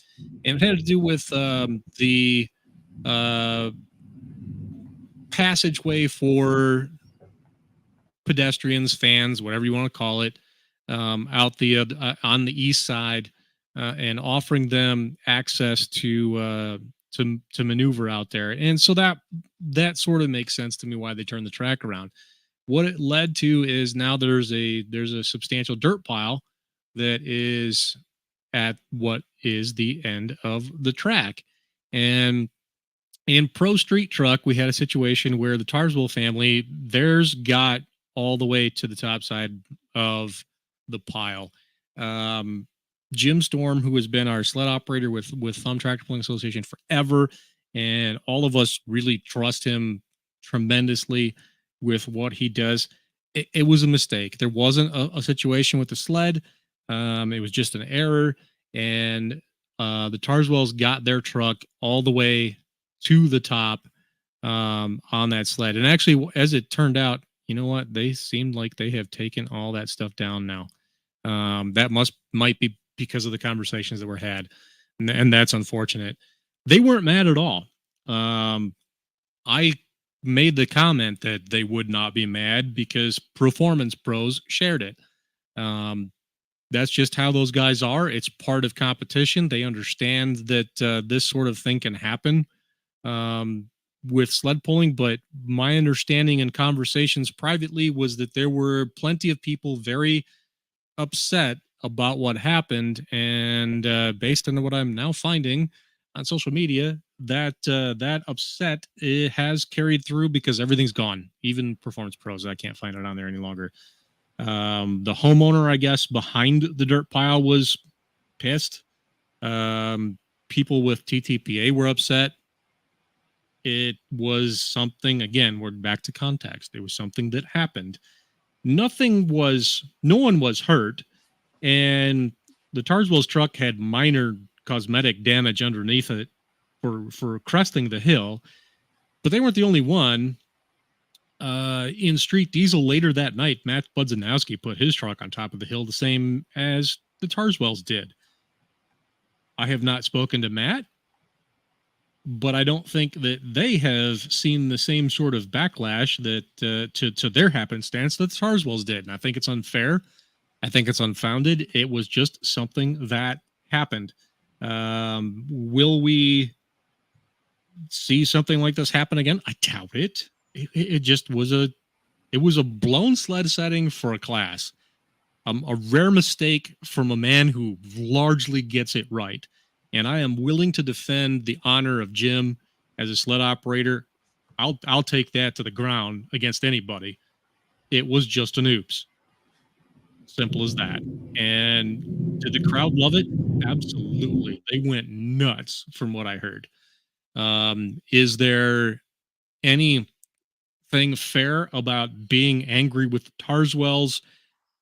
and it had to do with the passageway for pedestrians, fans, whatever you want to call it, out on the east side, and offering them access to maneuver out there. And so that sort of makes sense to me why they turned the track around. What it led to is now there's a substantial dirt pile that is at what is the end of the track. And in Pro Street Truck, we had a situation where the Tarsville family, theirs got all the way to the top side of the pile. Jim Storm, who has been our sled operator with Thumb Tractor Pulling Association forever, and all of us really trust him tremendously with what he does. It was a mistake. There wasn't a situation with the sled. It was just an error, and the Tarswells got their truck all the way to the top on that sled. And actually, as it turned out, you know what? They seemed like they have taken all that stuff down now. That might be because of the conversations that were had, and that's unfortunate. They weren't mad at all. I made the comment that they would not be mad because Performance Pros shared it. That's just how those guys are. It's part of competition. They understand that this sort of thing can happen with sled pulling, but my understanding in conversations privately was that there were plenty of people very upset about what happened, and based on what I'm now finding on social media, that that upset it has carried through because everything's gone, even Performance Pros. I can't find it on there any longer. The homeowner, I guess, behind the dirt pile was pissed. People with TTPA were upset. It was something, again, we're back to context. It was something that happened. No one was hurt. And the Tarswell's truck had minor cosmetic damage underneath it for cresting the hill, but they weren't the only one. In Street Diesel later that night, Matt Budzanowski put his truck on top of the hill, the same as the Tarswells did. I have not spoken to Matt, but I don't think that they have seen the same sort of backlash that to their happenstance that the Tarswells did. And I think it's unfair. I think it's unfounded. It was just something that happened. Will we see something like this happen again? I doubt it. It just was a blown sled setting for a class. A rare mistake from a man who largely gets it right. And I am willing to defend the honor of Jim as a sled operator. I'll take that to the ground against anybody. It was just an oops. Simple as that. And did the crowd love it? Absolutely. They went nuts from what I heard. Is there anything fair about being angry with the Tarswells,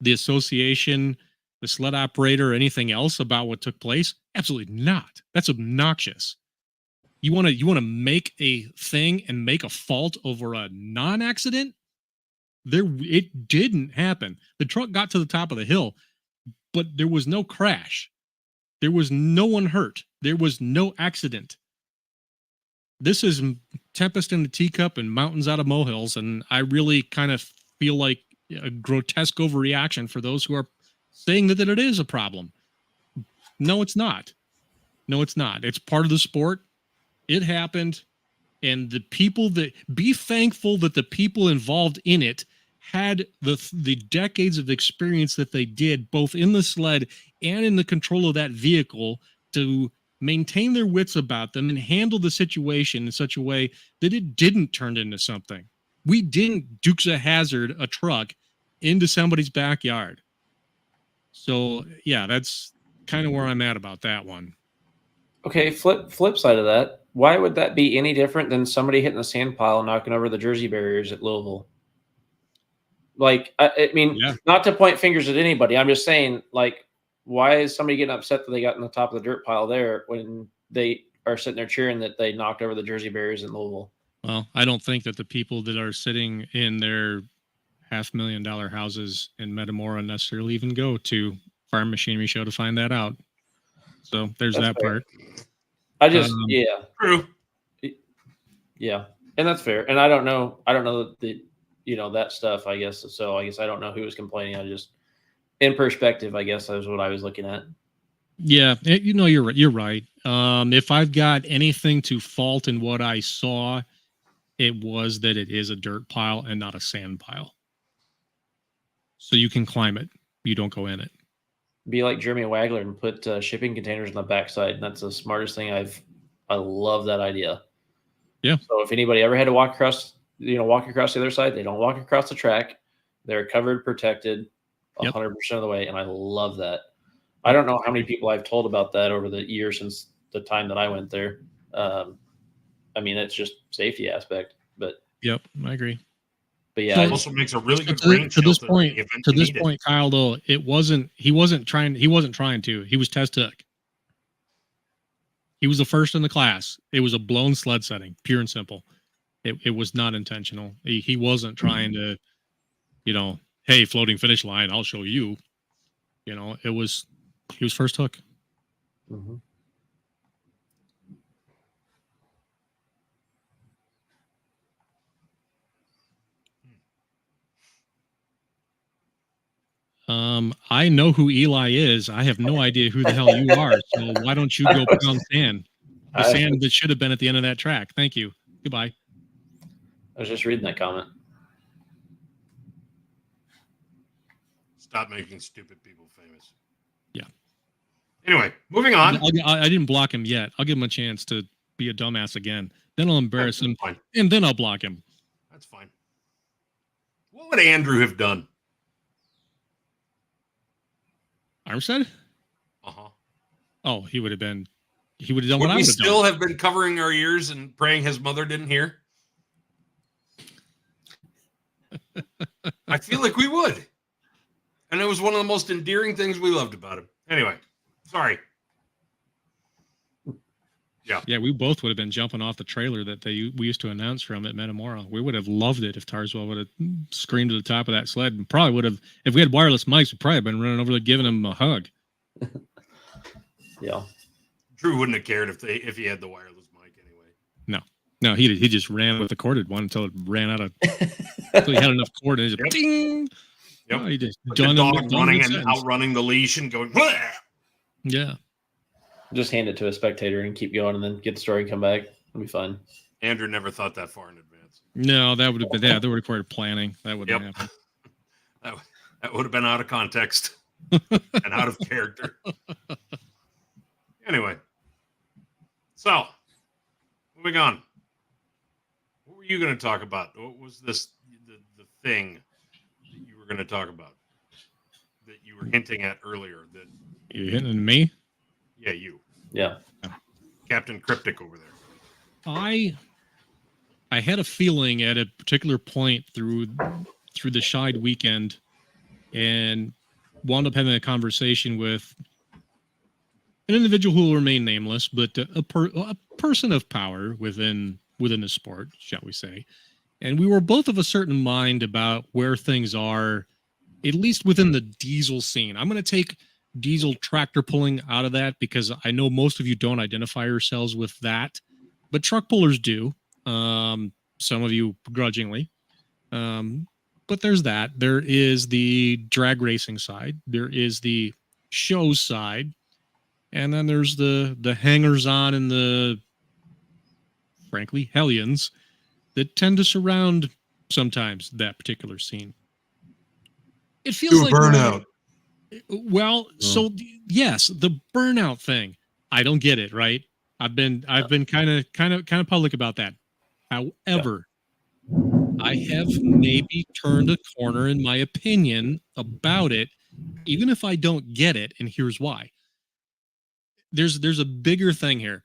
the association, the sled operator, or anything else about what took place? Absolutely not. That's obnoxious. You want to make a thing and make a fault over a non-accident? It didn't happen. The truck got to the top of the hill, but there was no crash. There was no one hurt. There was no accident. This is Tempest in the Teacup and Mountains Out of Molehills, and I really kind of feel like a grotesque overreaction for those who are saying that it is a problem. No, it's not. No, it's not. It's part of the sport. It happened. And the people that be thankful that the people involved in it had the decades of experience that they did, both in the sled and in the control of that vehicle, to maintain their wits about them and handle the situation in such a way that it didn't turn into something. We didn't Dukes of Hazzard a truck into somebody's backyard. So yeah, that's kind of where I'm at about that one. Okay, flip side of that. Why would that be any different than somebody hitting the sand pile and knocking over the Jersey barriers at Louisville? Like, I mean, Yeah. not to point fingers at anybody. I'm just saying, like, why is somebody getting upset that they got in the top of the dirt pile there when they are sitting there cheering that they knocked over the Jersey barriers in Louisville? Well, I don't think that the people that are sitting in their $500,000 houses in Metamora necessarily even go to Farm Machinery Show to find that out. So there's That's that fair. part. I just, yeah. True. Yeah. And that's fair. And I don't know the, that stuff, I guess. So I guess I don't know who was complaining. I just, in perspective, I guess that was what I was looking at. Yeah. You're right. If I've got anything to fault in what I saw, it was that it is a dirt pile and not a sand pile. So you can climb it. You don't go in it. Be like Jeremy Wagler and put shipping containers on the backside. And that's the smartest thing I love that idea. Yeah. So if anybody ever had to walk across the other side, they don't walk across the track. They're covered, protected 100% of the way. And I love that. I don't know how many people I've told about that over the years since the time that I went there. I mean, it's just safety aspect, but yep, I agree. But yeah, it also makes a really good to this point, Kyle, though, he wasn't trying to. He was test hook. He was the first in the class. It was a blown sled setting, pure and simple. It was not intentional. He wasn't trying to, hey, floating finish line, I'll show you. He was first hook. Mm-hmm. I know who Eli is. I have no idea who the hell you are. So why don't you go pound sand? The sand that should have been at the end of that track. Thank you. Goodbye. I was just reading that comment. Stop making stupid people famous. Anyway, moving on. I didn't block him yet. I'll give him a chance to be a dumbass again. Then I'll embarrass him, Fine. and then I'll block him. That's fine. What would Andrew have done? Armstead? Uh-huh. Oh, he would have done what I Would would we have still done. have been covering our ears and praying his mother didn't hear? I feel like we would. And it was one of the most endearing things we loved about him. Anyway, sorry. Yeah, we both would have been jumping off the trailer that we used to announce from at Metamora. We would have loved it if Tarswell would have screamed to the top of that sled, and probably would have, if we had wireless mics, we'd probably have been running over there giving him a hug. Yeah. Drew wouldn't have cared if he had the wireless mic anyway. No, he just ran with the corded one until it ran out of until he had enough cord and it just ding. Yep. Oh, he just Like done the him- dog done running him and sentence. outrunning the leash and going, "Bleh!" Yeah. Just hand it to a spectator and keep going, and then get the story and come back. It'll be fun. Andrew never thought that far in advance. No, that would have been that would require planning. That wouldn't Yep. happen. That would have been out of context and out of character. Anyway, so moving on. What were you going to talk about? What was the thing that you were going to talk about that you were hinting at earlier? That You hitting at me? yeah, you, Yeah. Captain Cryptic over there. I had a feeling at a particular point through the Shide weekend, and wound up having a conversation with an individual who will remain nameless, but a person of power within the sport, shall we say. And we were both of a certain mind about where things are, at least within the diesel scene. I'm going to take diesel tractor pulling out of that because I know most of you don't identify yourselves with that, but truck pullers do. Some of you begrudgingly. But there's that. There is the drag racing side. There is the show side. And then there's the hangers on and the, frankly, hellions that tend to surround sometimes that particular scene. It feels like burnout. Well, so yes, the burnout thing. I don't get it, right? I've been kind of public about that. However, I have maybe turned a corner in my opinion about it, even if I don't get it, and here's why. There's a bigger thing here.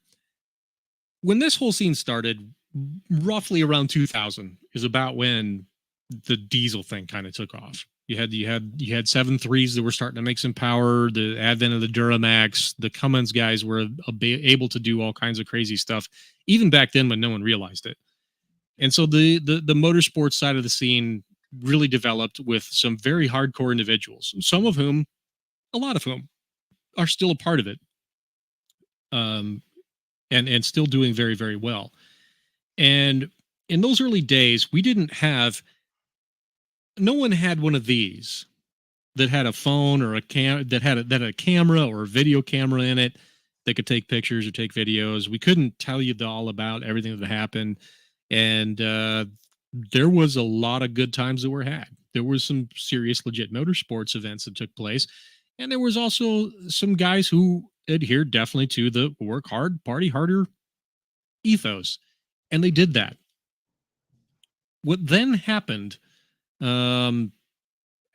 When this whole scene started, roughly around 2000 is about when the diesel thing kind of took off. You had 7.3s that were starting to make some power. The advent of the Duramax, the Cummins guys were able to do all kinds of crazy stuff, even back then when no one realized it. And so the motorsports side of the scene really developed with some very hardcore individuals, some of whom, a lot of whom, are still a part of it, and still doing very, very well. And in those early days, we didn't have. No one had one of these that had a phone or that had a camera or a video camera in it that could take pictures or take videos. We couldn't tell you all about everything that happened, and there was a lot of good times that were had. There was some serious, legit motorsports events that took place, and there was also some guys who adhered definitely to the work hard, party harder ethos, and they did that. What then happened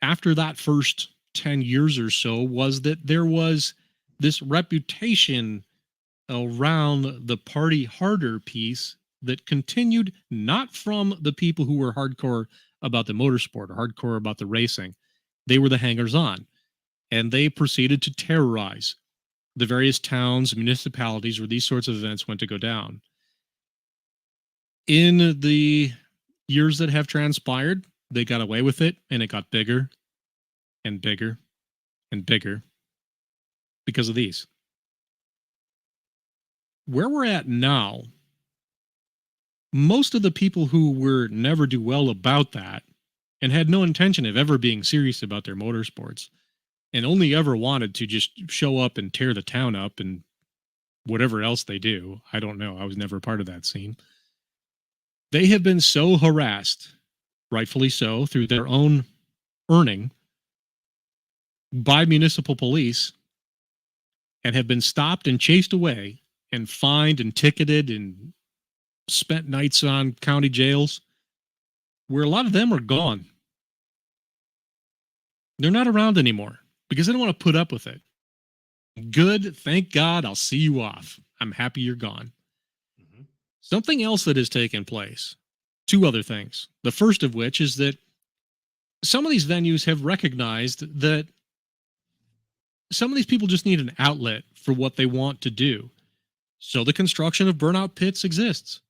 after that first 10 years or so was that there was this reputation around the party harder piece that continued not from the people who were hardcore about the motorsport or hardcore about the racing. They were the hangers on, and they proceeded to terrorize the various towns, municipalities where these sorts of events went to go down. In the years that have transpired, they got away with it, and it got bigger and bigger and bigger because of these. Where we're at now, most of the people who were never do well about that and had no intention of ever being serious about their motorsports and only ever wanted to just show up and tear the town up and whatever else they do. I don't know. I was never part of that scene. They have been so harassed, rightfully so, through their own earning by municipal police and have been stopped and chased away and fined and ticketed and spent nights on county jails, where a lot of them are gone. They're not around anymore because they don't want to put up with it. Good. Thank God. I'll see you off. I'm happy you're gone. Mhm. Something else that has taken place. Two other things. The first of which is that some of these venues have recognized that some of these people just need an outlet for what they want to do. So the construction of burnout pits exists.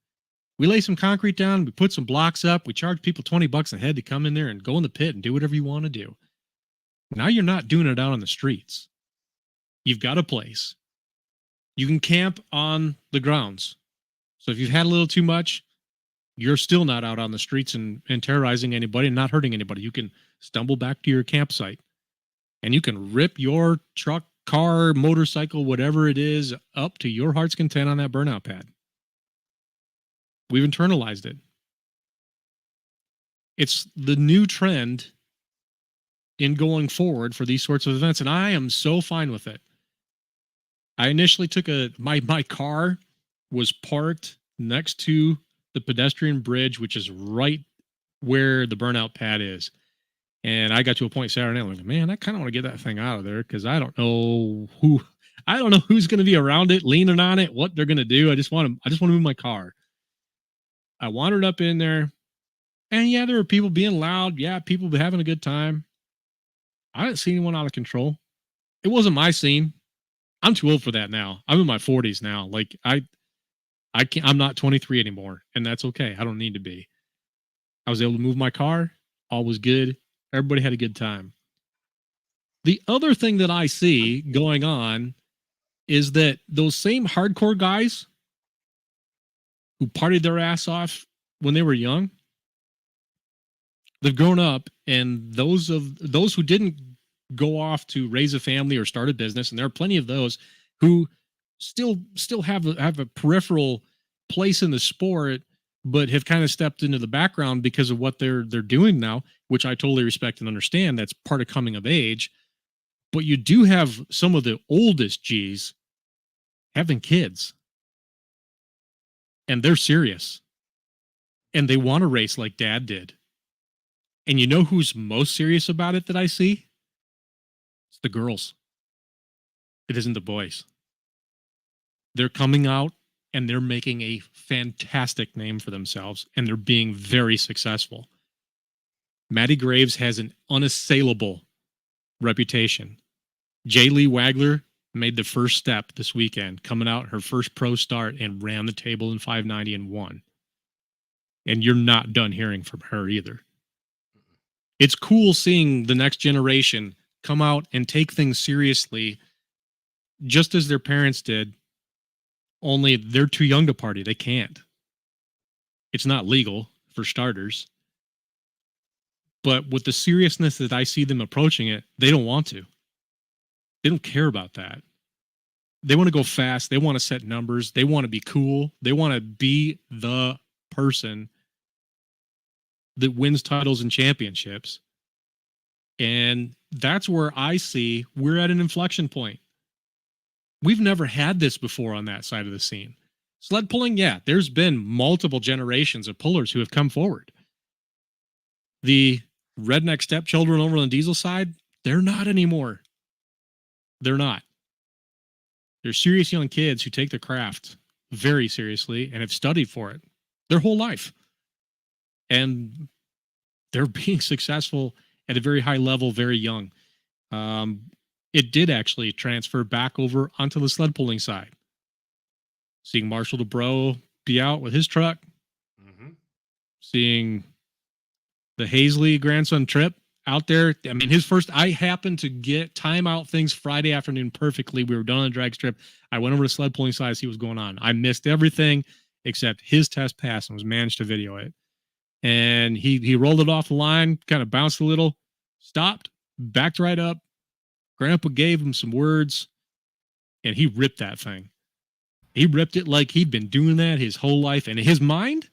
We lay some concrete down, we put some blocks up, we charge people $20 a head to come in there and go in the pit and do whatever you want to do. Now you're not doing it out on the streets. You've got a place. You can camp on the grounds. So if you've had a little too much, you're still not out on the streets and terrorizing anybody and not hurting anybody. You can stumble back to your campsite and you can rip your truck, car, motorcycle, whatever it is, up to your heart's content on that burnout pad. We've internalized it. It's the new trend in going forward for these sorts of events, and I am so fine with it. I initially took my car was parked next to the pedestrian bridge, which is right where the burnout pad is. And I got to a point Saturday night, I'm like, man, I kind of want to get that thing out of there because I don't know who's going to be around it, leaning on it, what they're going to do. I just want to move my car. I wandered up in there, and yeah, there were people being loud. Yeah, people having a good time. I didn't see anyone out of control. It wasn't my scene. I'm too old for that now. I'm in my 40s now. Like I can't. I'm not 23 anymore, and that's okay. I don't need to be. I was able to move my car. All was good. Everybody had a good time. The other thing that I see going on is that those same hardcore guys who partied their ass off when they were young, they've grown up, and those who didn't go off to raise a family or start a business, and there are plenty of those who still have a peripheral place in the sport, but have kind of stepped into the background because of what they're doing now, which I totally respect and understand. That's part of coming of age. But you do have some of the oldest G's having kids, and they're serious, and they want to race like Dad did. And you know who's most serious about it that I see? It's the girls. It isn't the boys. They're coming out and they're making a fantastic name for themselves, and they're being very successful. Maddie Graves has an unassailable reputation. Jay Lee Wagler made the first step this weekend, coming out her first pro start and ran the table in 590 and won. And you're not done hearing from her either. It's cool seeing the next generation come out and take things seriously, just as their parents did, only they're too young to party. They can't. It's not legal, for starters. But with the seriousness that I see them approaching it, they don't want to. They don't care about that. They want to go fast. They want to set numbers. They want to be cool. They want to be the person that wins titles and championships. And that's where I see we're at an inflection point. We've never had this before on that side of the scene. Sled pulling, yeah, there's been multiple generations of pullers who have come forward. The redneck stepchildren over on the diesel side, they're not anymore. They're not. They're serious young kids who take their craft very seriously and have studied for it their whole life. And they're being successful at a very high level, very young. It did actually transfer back over onto the sled pulling side. Seeing Marshall DeBro be out with his truck. Mm-hmm. Seeing the Hazley grandson Trip out there. I mean, I happened to get time out things Friday afternoon perfectly. We were done on the drag strip. I went over to sled pulling side to see what was going on. I missed everything except his test pass and was managed to video it. And he rolled it off the line, kind of bounced a little, stopped, backed right up. Grandpa gave him some words, and he ripped that thing. He ripped it like he'd been doing that his whole life. And in his mind,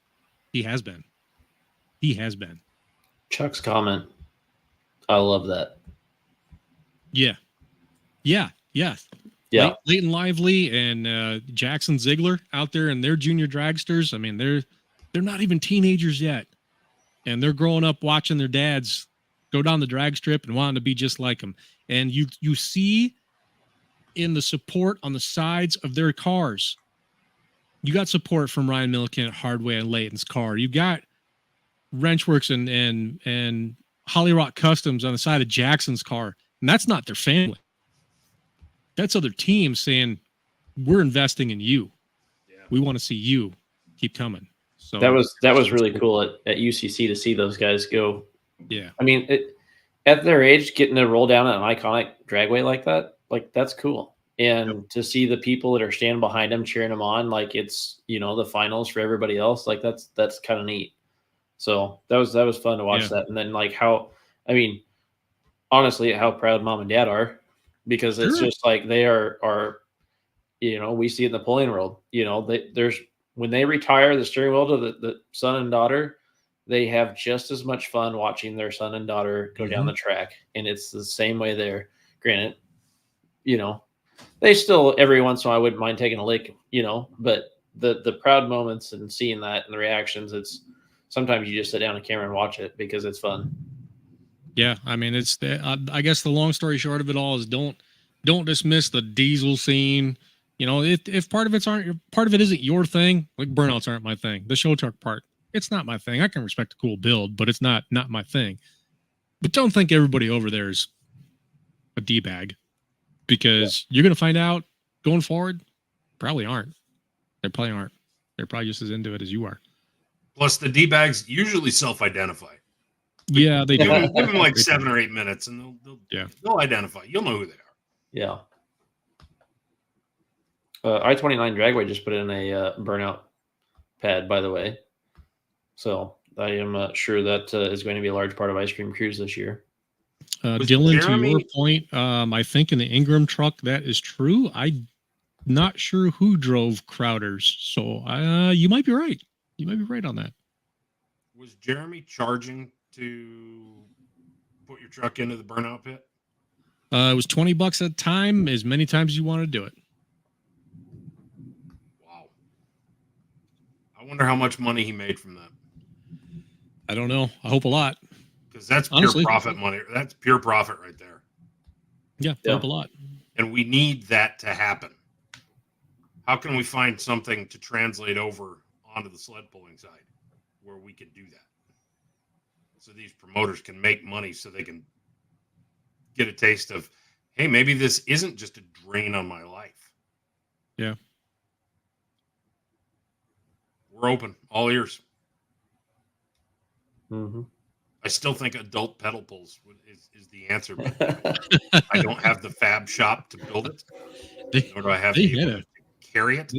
he has been. He has been. Chuck's comment. I love that. Yeah. Yeah. Yeah. Yeah. Leighton Lively and Jackson Ziegler out there and their junior dragsters. I mean, they're not even teenagers yet, and they're growing up watching their dads go down the drag strip and wanting to be just like them. And you see in the support on the sides of their cars, you got support from Ryan Milliken, Hardway, and Leighton's car. You got Wrenchworks and Holly Rock Customs on the side of Jackson's car, and that's not their family. That's other teams saying, we're investing in you. Yeah. We want to see you keep coming. So That was really cool at UCC to see those guys go. Yeah. I mean, at their age, getting to roll down an iconic dragway like that, like that's cool. And to see the people that are standing behind them cheering them on, like it's, the finals for everybody else, like that's kind of neat. So that was fun to watch that. And then honestly, how proud mom and dad are, because it's just like they are, we see it in the pulling world, when they retire the steering wheel to the son and daughter, they have just as much fun watching their son and daughter go down the track. And it's the same way there. Granted, they still, every once in a while, I wouldn't mind taking a lick, but the proud moments and seeing that and the reactions, it's sometimes you just sit down on camera and watch it because it's fun. Yeah. I mean, I guess the long story short of it all is don't dismiss the diesel scene. If part of it isn't your thing, like burnouts aren't my thing. The show truck part, it's not my thing. I can respect a cool build, but it's not my thing. But don't think everybody over there is a D-bag, because you're going to find out going forward, probably aren't. They probably aren't. They're probably just as into it as you are. Plus, the D-bags usually self-identify. Yeah, they do. Give them like 7 or 8 minutes, and they'll identify. You'll know who they are. Yeah. I-29 Dragway just put in a burnout pad, by the way. So I am sure that is going to be a large part of Ice Cream Cruise this year. Dylan, to your point, I think in the Ingram truck that is true. I'm not sure who drove Crowder's, so you might be right. You might be right on that. Was Jeremy charging to put your truck into the burnout pit? It was $20 at a time, as many times as you want to do it. Wow. I wonder how much money he made from that. I don't know. I hope a lot. Because that's pure profit money. That's pure profit right there. Yeah, I hope a lot. And we need that to happen. How can we find something to translate over onto the sled pulling side where we can do that? So these promoters can make money, so they can get a taste of, hey, maybe this isn't just a drain on my life. Yeah. We're open, all ears. Mm-hmm. I still think adult pedal pulls is the answer, but I don't have the fab shop to build it. Nor do I have to carry it.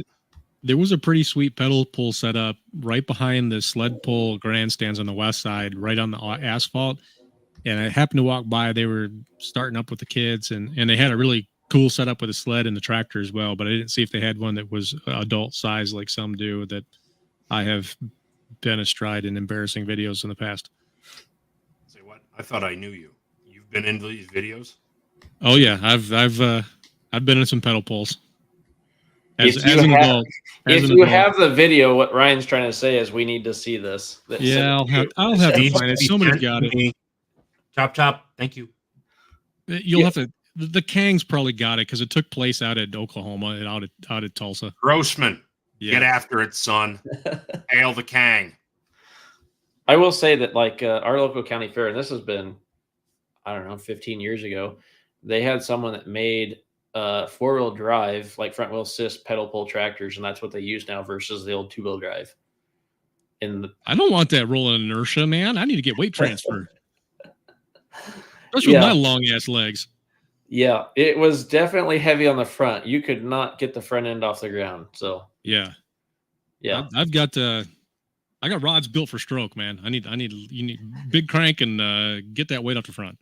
There was a pretty sweet pedal pull set up right behind the sled pull grandstands on the west side, right on the asphalt. And I happened to walk by. They were starting up with the kids, and they had a really cool setup with a sled and the tractor as well. But I didn't see if they had one that was adult size like some do that I have been astride in embarrassing videos in the past. Say what? I thought I knew you. You've been into these videos? Oh yeah, I've been in some pedal pulls. If you have the video, what Ryan's trying to say is we need to see this. Yeah, I'll have to find it. Somebody got it. Chop. Thank you. You'll have to. The Kangs probably got it because it took place out at Oklahoma and out at Tulsa. Grossman, get after it, son. Hail the Kang. I will say that, like our local county fair, and this has been, 15 years ago, they had someone that made 4-wheel drive, like front wheel assist pedal pull tractors, and that's what they use now versus the old 2-wheel drive. I don't want that rolling inertia, man. I need to get weight transfer. Especially with my long ass legs. Yeah, it was definitely heavy on the front. You could not get the front end off the ground. So yeah. I've got I got rods built for stroke, man. You need big crank and get that weight off the front.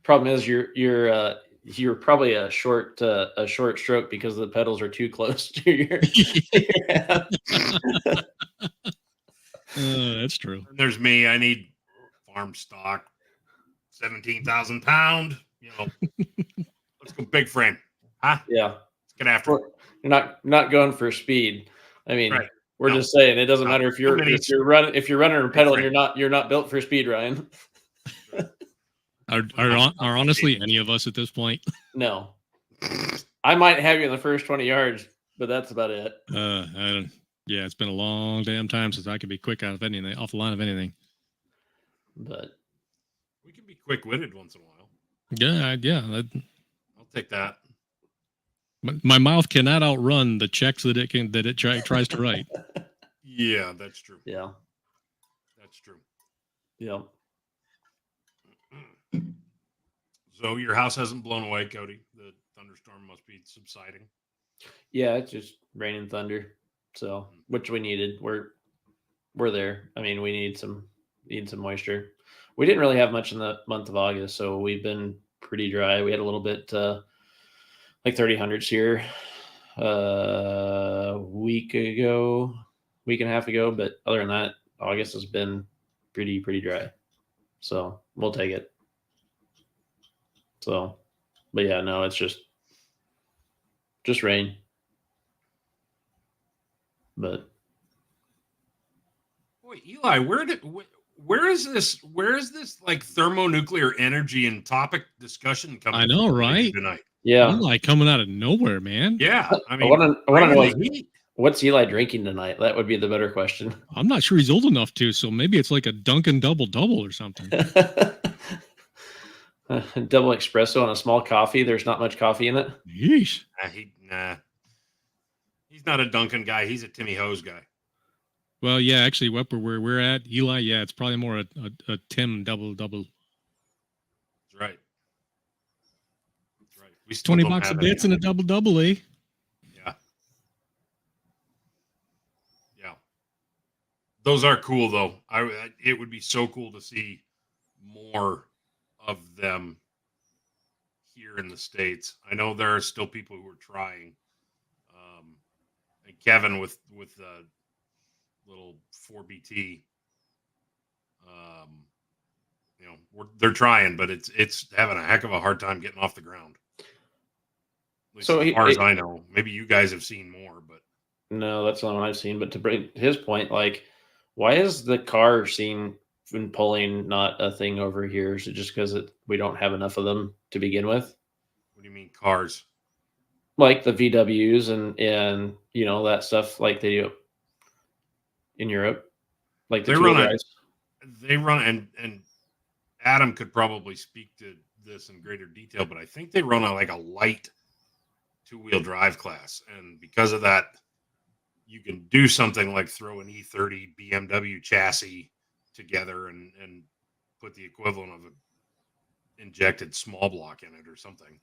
Problem is you're probably a short stroke because the pedals are too close to your head. That's true. And there's me. I need farm stock, 17,000 pound. Let's go big frame. Huh? Yeah. Get after it. You're not going for speed. I mean, Right. we're No. just saying it doesn't No. matter if you're running or pedaling. You're not built for speed, Ryan. Are honestly any of us at this point? No. I might have you in the first 20 yards, but that's about it. I don't. Yeah, it's been a long damn time since I could be quick off the line of anything. But we can be quick-witted once in a while. Yeah. I'll take that. My mouth cannot outrun the checks that it tries to write. Yeah, that's true. Yeah, that's true. Yeah. So your house hasn't blown away, Cody. The thunderstorm must be subsiding. Yeah, it's just rain and thunder. So, which we needed. We're there. I mean, we need some moisture. We didn't really have much in the month of August, so we've been pretty dry. We had a little bit like 30/100s here week and a half ago, but other than that, August has been pretty dry. So, we'll take it. So, but yeah, no, it's just rain. But boy, Eli, where is this like thermonuclear energy and topic discussion coming? I know, right? Tonight. Yeah, Eli coming out of nowhere, man. Yeah, I mean, I want to know what's Eli drinking tonight. That would be the better question. I'm not sure he's old enough to, so maybe it's like a Dunkin' double or something. Double espresso on a small coffee. There's not much coffee in it. Yeesh. He's not a Dunkin' guy. He's a Timmy Hose guy. Well, yeah, actually, where we're at, Eli, yeah, it's probably more a Tim double. That's right. That's right. We $20 a bits and a double, eh? Yeah. Yeah. Those are cool, though. It would be so cool to see more of them here in the States. I know there are still people who are trying. And Kevin with little 4BT, they're trying, but it's having a heck of a hard time getting off the ground. At least So as far as I know, maybe you guys have seen more, but no, that's not what I've seen. But to bring his point, like, why is the car scene and pulling not a thing over here? Is it just because we don't have enough of them to begin with? What do you mean cars? Like the VWs and that stuff, like they do in Europe, like They run and Adam could probably speak to this in greater detail, but I think they run like a light 2-wheel drive class, and because of that, you can do something like throw an E30 BMW chassis together and put the equivalent of an injected small block in it or something.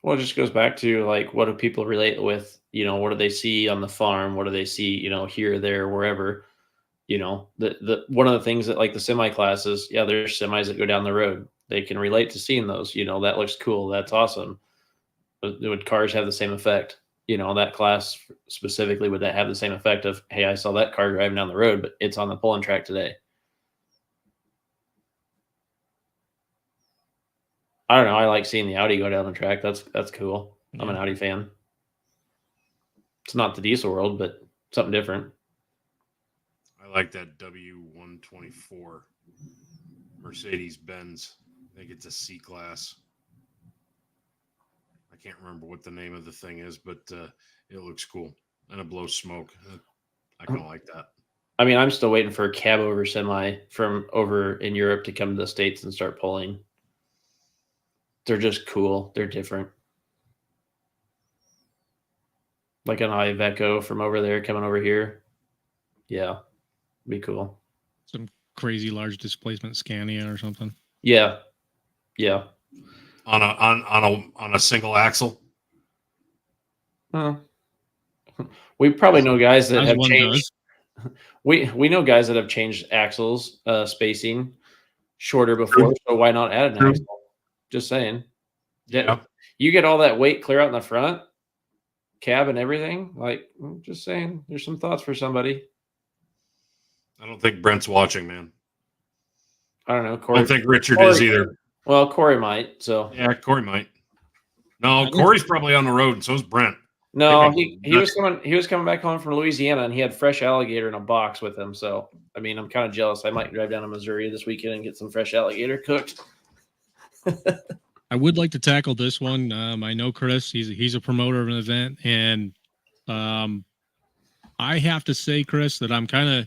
Well, it just goes back to, like, what do people relate with? What do they see on the farm? What do they see, here, there, wherever? The one of the things that, like, the semi classes, yeah, there's semis that go down the road. They can relate to seeing those. That looks cool. That's awesome. But would cars have the same effect? That class specifically, would that have the same effect of, hey, I saw that car driving down the road, but it's on the pulling track today? I don't know. I like seeing the Audi go down the track. That's cool. Yeah. I'm an Audi fan. It's not the diesel world, but something different. I like that W124 Mercedes-Benz. I think it's a C class. I can't remember what the name of the thing is, but it looks cool. And it blows smoke. I kind of like that. I mean, I'm still waiting for a cab over semi from over in Europe to come to the States and start pulling. They're just cool. They're different. Like an Iveco from over there coming over here. Yeah. Be cool. Some crazy large displacement Scania or something. Yeah. Yeah. On a single axle. We probably know guys that have changed. We know guys that have changed axles spacing shorter before, so why not add an axle? Just saying. Yeah. You get all that weight clear out in the front, cab and everything. Like, I'm just saying, there's some thoughts for somebody. I don't think Brent's watching, man. I don't know. Corey, I don't think Richard is either. Well, Corey might. So yeah, Corey might. No, Corey's probably on the road, and so's Brent. No, he was coming back home from Louisiana, and he had fresh alligator in a box with him. So, I mean, I'm kind of jealous. I might drive down to Missouri this weekend and get some fresh alligator cooked. I would like to tackle this one. I know Chris; he's a promoter of an event, and I have to say, Chris, that I'm kind of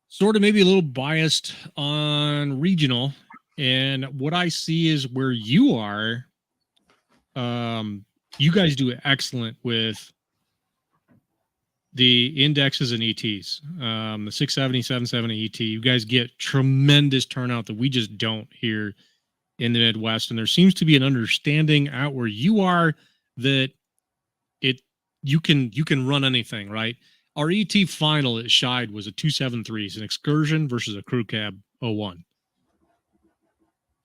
sort of maybe a little biased on regional, and what I see is where you are. You guys do excellent with the indexes and ETs. The 670, 770 ET. You guys get tremendous turnout that we just don't here in the Midwest, and there seems to be an understanding out where you are that you can run anything, right? Our ET final at Shide was a 273. It's an excursion versus a crew cab 01.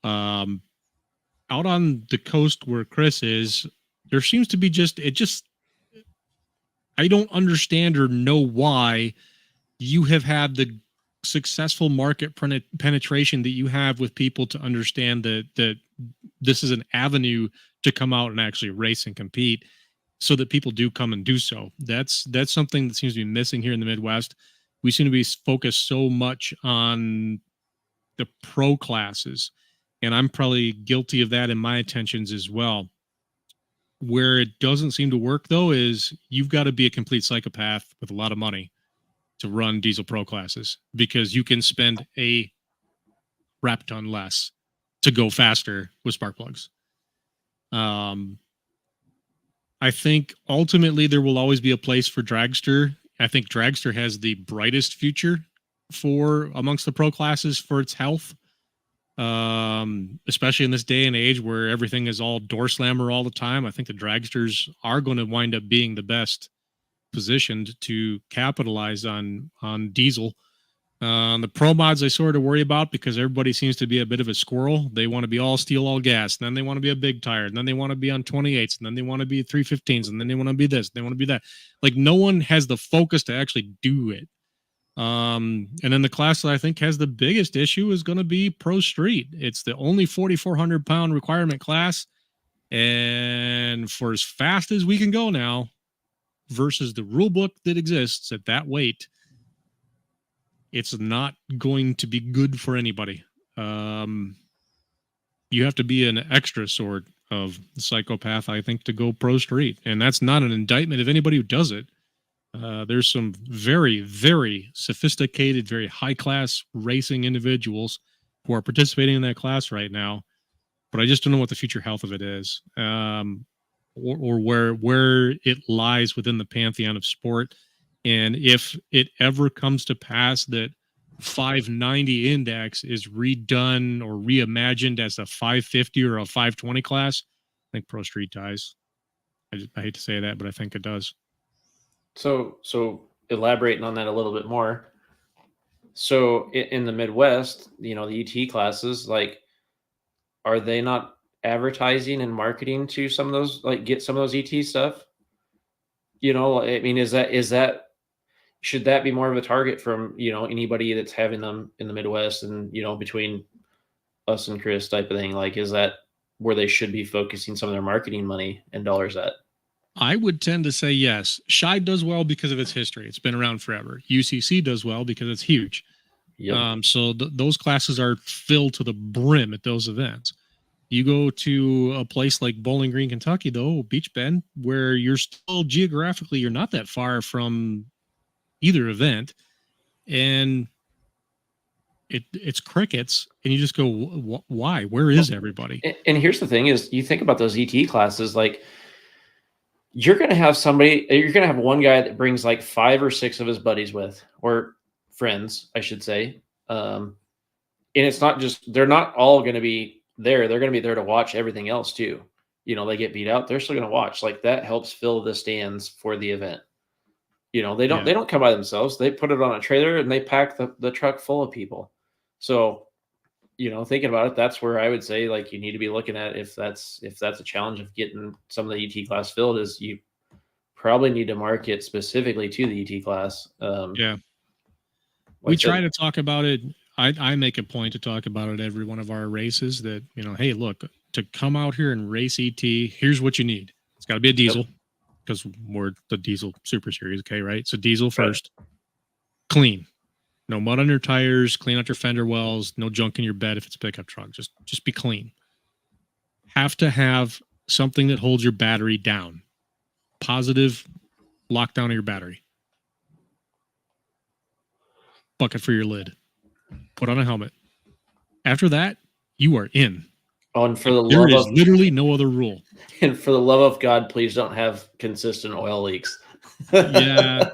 Out on the coast where Chris is, there seems to be I don't understand or know why you have had the successful market penetration that you have with people to understand that this is an avenue to come out and actually race and compete, so that people do come and do so. That's something that seems to be missing here in the Midwest. We seem to be focused so much on the pro classes, and I'm probably guilty of that in my attentions as well. Where it doesn't seem to work, though, is you've got to be a complete psychopath with a lot of money to run diesel pro classes, because you can spend a crap ton less to go faster with spark plugs. I think ultimately there will always be a place for dragster. I think dragster has the brightest future for amongst the pro classes for its health. Especially in this day and age where everything is all door slammer all the time. I think the dragsters are going to wind up being the best positioned to capitalize on diesel. The pro mods I sort of worry about, because everybody seems to be a bit of a squirrel. They want to be all steel, all gas, and then they want to be a big tire, and then they want to be on 28s, and then they want to be 315s, and then they want to be this, they want to be that. Like, no one has the focus to actually do it. And then the class that I think has the biggest issue is going to be Pro Street. It's the only 4,400 pound requirement class, and for as fast as we can go now versus the rule book that exists at that weight, it's not going to be good for anybody. You have to be an extra sort of psychopath, I think, to go Pro Street, and that's not an indictment of anybody who does it. There's some very, very sophisticated, very high-class racing individuals who are participating in that class right now, but I just don't know what the future health of it is, or where it lies within the pantheon of sport. And if it ever comes to pass that 590 index is redone or reimagined as a 550 or a 520 class, I think Pro Street dies. I hate to say that, but I think it does. So elaborating on that a little bit more. So in the Midwest, the ET classes, like, are they not advertising and marketing to some of those, like, get some of those ET stuff? I mean, is that should that be more of a target from, anybody that's having them in the Midwest, and, between us and Chris type of thing? Like, is that where they should be focusing some of their marketing money and dollars at? I would tend to say yes. Shide does well because of its history. It's been around forever. UCC does well because it's huge. Yep. So those classes are filled to the brim at those events. You go to a place like Bowling Green, Kentucky, though, Beach Bend, where you're still geographically, you're not that far from either event, and it's crickets, and you just go, why? Where is everybody? And here's the thing: is you think about those ET classes, like, you're going to have one guy that brings like 5 or 6 of his buddies with, or friends, I should say. And it's not just, they're not all going to be there. They're going to be there to watch everything else too. They get beat out, they're still going to watch. Like, that helps fill the stands for the event. They don't come by themselves. They put it on a trailer and they pack the truck full of people. So, thinking about it, that's where I would say, like, you need to be looking at, if that's a challenge of getting some of the ET class filled, is you probably need to market specifically to the ET class. We try to talk about it. I make a point to talk about it every one of our races, that, hey, look, to come out here and race ET, here's what you need. It's got to be a diesel because we're the diesel super series. Okay. Right. So diesel first, clean, no mud on your tires, clean out your fender wells, no junk in your bed. If it's a pickup truck, just be clean. Have to have something that holds your battery down. Positive lockdown of your battery. Bucket for your lid. Put on a helmet. After that, you are in. Oh, and for the there love is of literally no other rule. and for the love of God, please don't have consistent oil leaks. Yeah.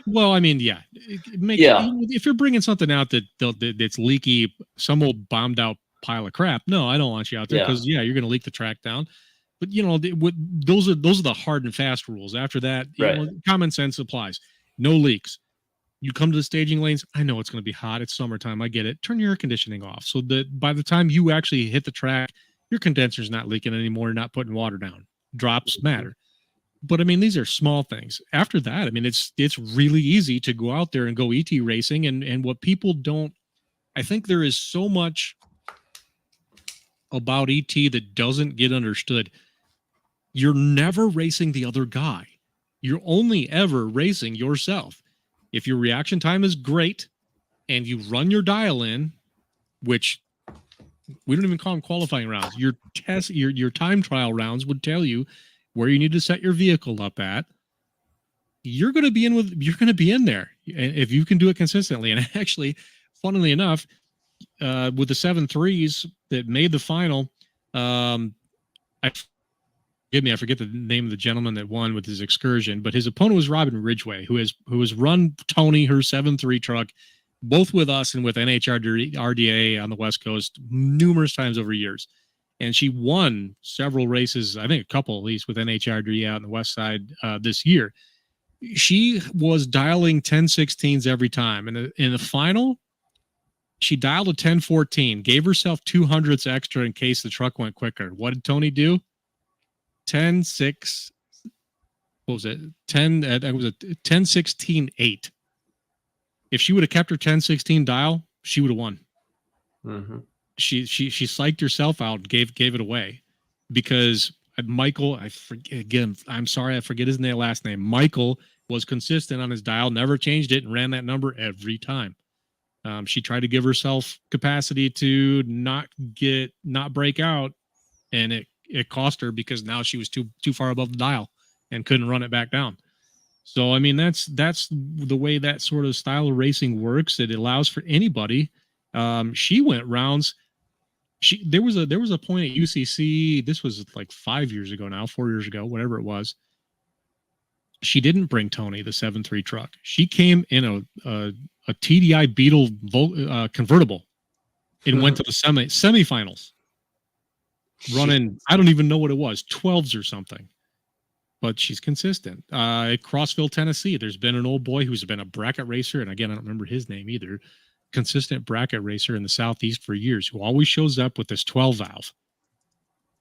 Well, I mean, yeah. If you're bringing something out that's leaky, some old bombed out pile of crap, no, I don't want you out there because you're going to leak the track down. But those are the hard and fast rules. After that, common sense applies. No leaks. You come to the staging lanes. I know it's going to be hot. It's summertime. I get it. Turn your air conditioning off so that by the time you actually hit the track, your condenser's not leaking anymore. You're not putting water down. Drops matter. But I mean, these are small things. After that, I mean, it's really easy to go out there and go ET racing. And what people don't, I think there is so much about ET that doesn't get understood. You're never racing the other guy. You're only ever racing yourself. If your reaction time is great and you run your dial in, which we don't even call them qualifying rounds, your time trial rounds would tell you where you need to set your vehicle up at. You're going to be in there if you can do it consistently. And actually, funnily enough, with the 7.3s that made the final, I forget the name of the gentleman that won with his excursion, but his opponent was Robin Ridgway, who has run Tony, her 7.3 truck, both with us and with NHRDA on the West Coast numerous times over years. And she won several races, I think a couple at least, with NHRDA out on the West Side this year. She was dialing 10/16s every time. And in the final, she dialed a 10/14, gave herself 200ths extra in case the truck went quicker. What did Tony do? 10/6. What was it? 10. That was a 10/16/8. If she would have kept her 10/16 dial, she would have won. Mm-hmm. She psyched herself out and gave it away because Michael, I'm sorry, I forget his last name. Michael was consistent on his dial, never changed it, and ran that number every time. She tried to give herself capacity to not break out, and it cost her because now she was too far above the dial and couldn't run it back down. So I mean that's the way that sort of style of racing works. It allows for anybody. She went rounds. There was a point at UCC. This was like 4 years ago, whatever it was. She didn't bring Tony the 7.3 truck. She came in a TDI Beetle convertible and went to the semifinals. Running, I don't even know what it was, 12s or something. But she's consistent. At Crossville, Tennessee, there's been an old boy who's been a bracket racer, and again, I don't remember his name either. Consistent bracket racer in the Southeast for years, who always shows up with this 12 valve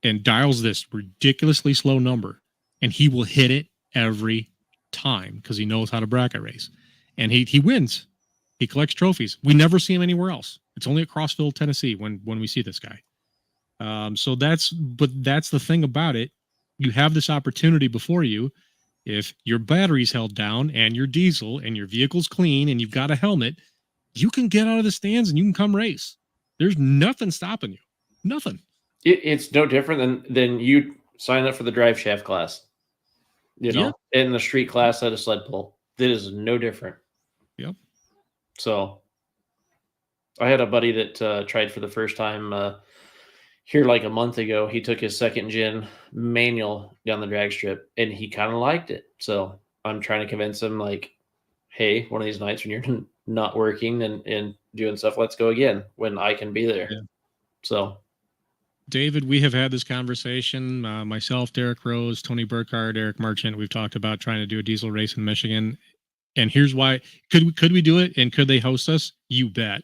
and dials this ridiculously slow number, and he will hit it every time because he knows how to bracket race, and he wins. He collects trophies. We never see him anywhere else. It's only at Crossville, Tennessee when we see this guy. So that's the thing about it. You have this opportunity before you. If your battery's held down and your diesel and your vehicle's clean and you've got a helmet, you can get out of the stands and you can come race. There's nothing stopping you. Nothing. It's no different than you sign up for the drive shaft class. In the street class at a sled pull. That is no different. Yep. So I had a buddy that tried for the first time here like a month ago. He took his second gen manual down the drag strip and he kind of liked it. So I'm trying to convince him, like, hey, one of these nights when you're not working and doing stuff, let's go again when I can be there. Yeah. So David, we have had this conversation, myself, Derek Rose, Tony Burkhardt, Eric Merchant. We've talked about trying to do a diesel race in Michigan. And here's why. Could we do it? And could they host us? You bet.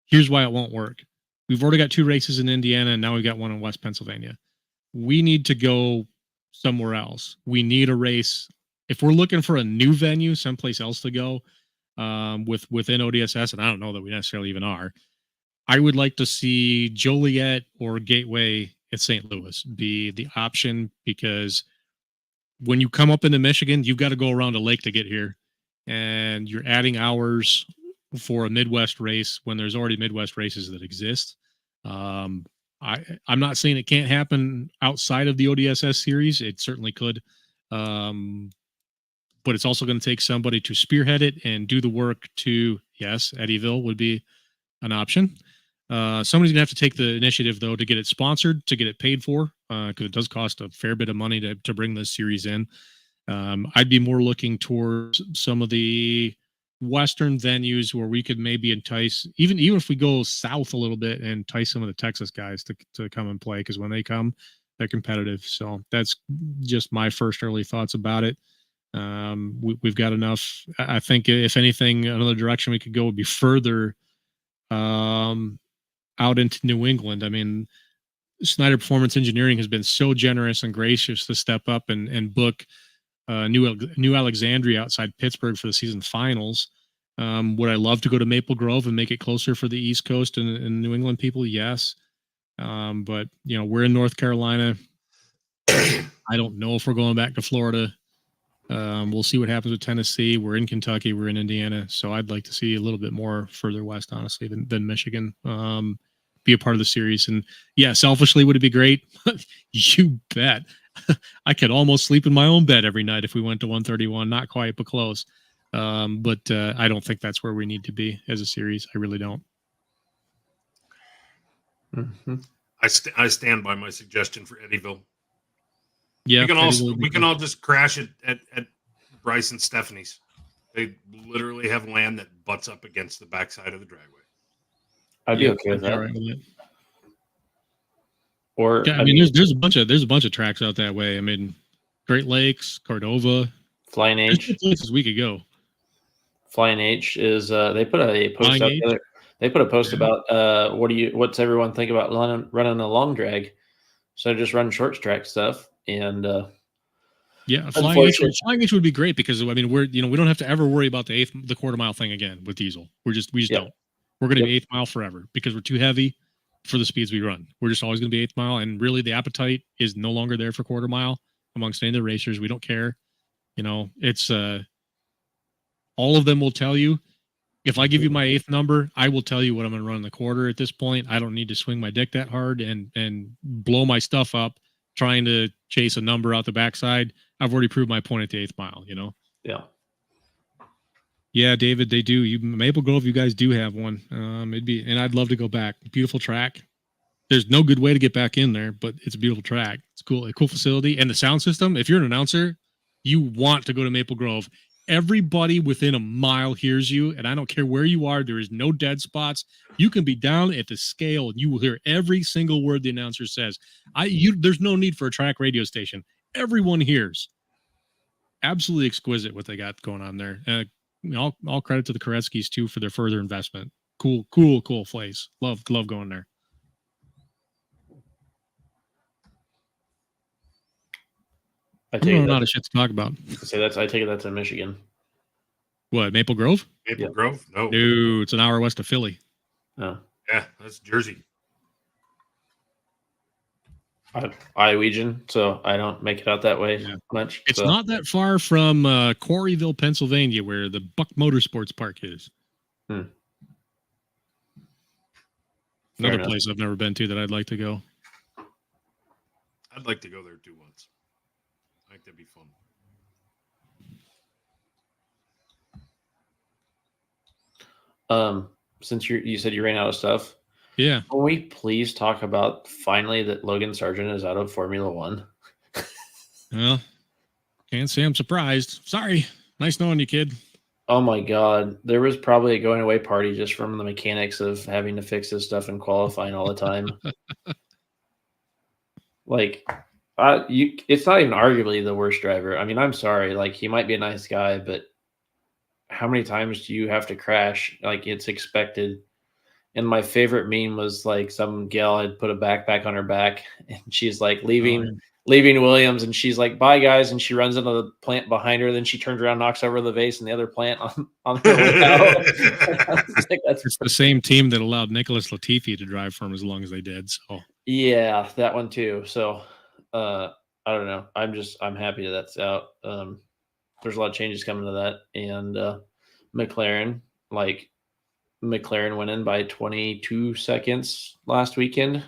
Here's why it won't work. We've already got 2 races in Indiana, and now we've got one in West Pennsylvania. We need to go somewhere else. We need a race. If we're looking for a new venue, someplace else to go within ODSS, and I don't know that we necessarily even are, I would like to see Joliet or Gateway at St. Louis be the option, because when you come up into Michigan, you've got to go around a lake to get here, and you're adding hours for a Midwest race when there's already Midwest races that exist. I'm not saying it can't happen outside of the ODSS series. It certainly could. But it's also going to take somebody to spearhead it and do the work to, yes, Eddyville would be an option. Somebody's going to have to take the initiative, though, to get it sponsored, to get it paid for, because it does cost a fair bit of money to bring this series in. I'd be more looking towards some of the Western venues where we could maybe entice, even if we go south a little bit, and entice some of the Texas guys to come and play, because when they come, they're competitive. So that's just my first early thoughts about it. We've got enough. I think, if anything, another direction we could go would be further out into New England. I mean, Snyder Performance Engineering has been so generous and gracious to step up and book New Alexandria outside Pittsburgh for the season finals. Would I love to go to Maple Grove and make it closer for the East Coast and New England people? Yes. But, we're in North Carolina. I don't know if we're going back to Florida. We'll see what happens with Tennessee. We're in Kentucky. We're in Indiana. So I'd like to see a little bit more further west, honestly, than Michigan. Be a part of the series. And yeah, selfishly, would it be great? You bet. I could almost sleep in my own bed every night if we went to 131. Not quite, but close. But I don't think that's where we need to be as a series. I really don't. Mm-hmm. I stand by my suggestion for Eddyville. Yeah, we can all just crash it at Bryce and Stephanie's. They literally have land that butts up against the backside of the driveway. I'd be okay with that. Right with it. Or yeah, I mean, there's a bunch of tracks out that way. I mean, Great Lakes, Cordova, Flying H. There's places we could go. Flying H is they put a post Flying out H? there. They put a post about what's everyone think about running a long drag? So just run short track stuff. And yeah, Flying H would be great, because I mean, we don't have to ever worry about the quarter mile thing again with diesel. We just don't. We're going to be 8th mile forever because we're too heavy for the speeds we run. We're just always going to be 8th mile, and really the appetite is no longer there for quarter mile amongst any of the racers. We don't care. It's all of them will tell you. If I give you my 8th number, I will tell you what I'm going to run in the quarter at this point. I don't need to swing my dick that hard and blow my stuff up trying to chase a number out the backside. I've already proved my point at the 8th mile, Yeah. Yeah, David, they do. Maple Grove, you guys do have one. And I'd love to go back. Beautiful track. There's no good way to get back in there, but it's a beautiful track. It's cool, a cool facility. And the sound system, if you're an announcer, you want to go to Maple Grove. Everybody within a mile hears you, and I don't care where you are. There is no dead spots. You can be down at the scale, and you will hear every single word the announcer says. There's no need for a track radio station. Everyone hears. Absolutely exquisite what they got going on there. All credit to the Koretsky's too for their further investment. Cool place. Love going there. I don't know a lot of shit to talk about. I take it that's in Michigan. What, Maple Grove? Maple Grove? No, it's an hour west of Philly. Oh, yeah, that's Jersey. Iowegian, so I don't make it out that way much. It's not that far from Corryville, Pennsylvania, where the Buck Motorsports Park is. Another place I've never been to that I'd like to go. I'd like to go there too once. I think that'd be fun. Since you said you ran out of stuff. Yeah. Can we please talk about finally that Logan Sargent is out of Formula One? Well, can't say I'm surprised. Sorry. Nice knowing you, kid. Oh my God. There was probably a going away party just from the mechanics of having to fix this stuff and qualifying all the time. It's not even arguably the worst driver. I mean, I'm sorry. He might be a nice guy, but how many times do you have to crash? It's expected. And my favorite meme was some gal had put a backpack on her back and she's leaving Williams, and she's like, bye guys. And she runs into the plant behind her. Then she turns around, knocks over the vase and the other plant on her way out. It's the same team that allowed Nicholas Latifi to drive for him as long as they did. So Yeah, that one too. So I don't know. I'm happy that's out. There's a lot of changes coming to that, and McLaren, like McLaren went in by 22 seconds last weekend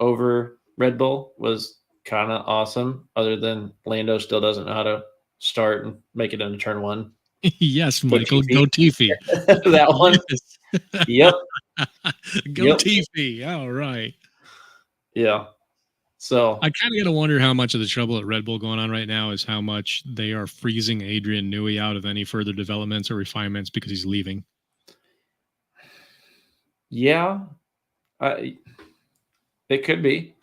over Red Bull was kind of awesome. Other than Lando still doesn't know how to start and make it into turn one. Yes, Michael, Latifi. go Tiffy. That one. Yep. Go Yep. Tiffy. All right. Yeah. So I kind of got to wonder how much of the trouble at Red Bull going on right now is how much they are freezing Adrian Newey out of any further developments or refinements because he's leaving. yeah, it could be,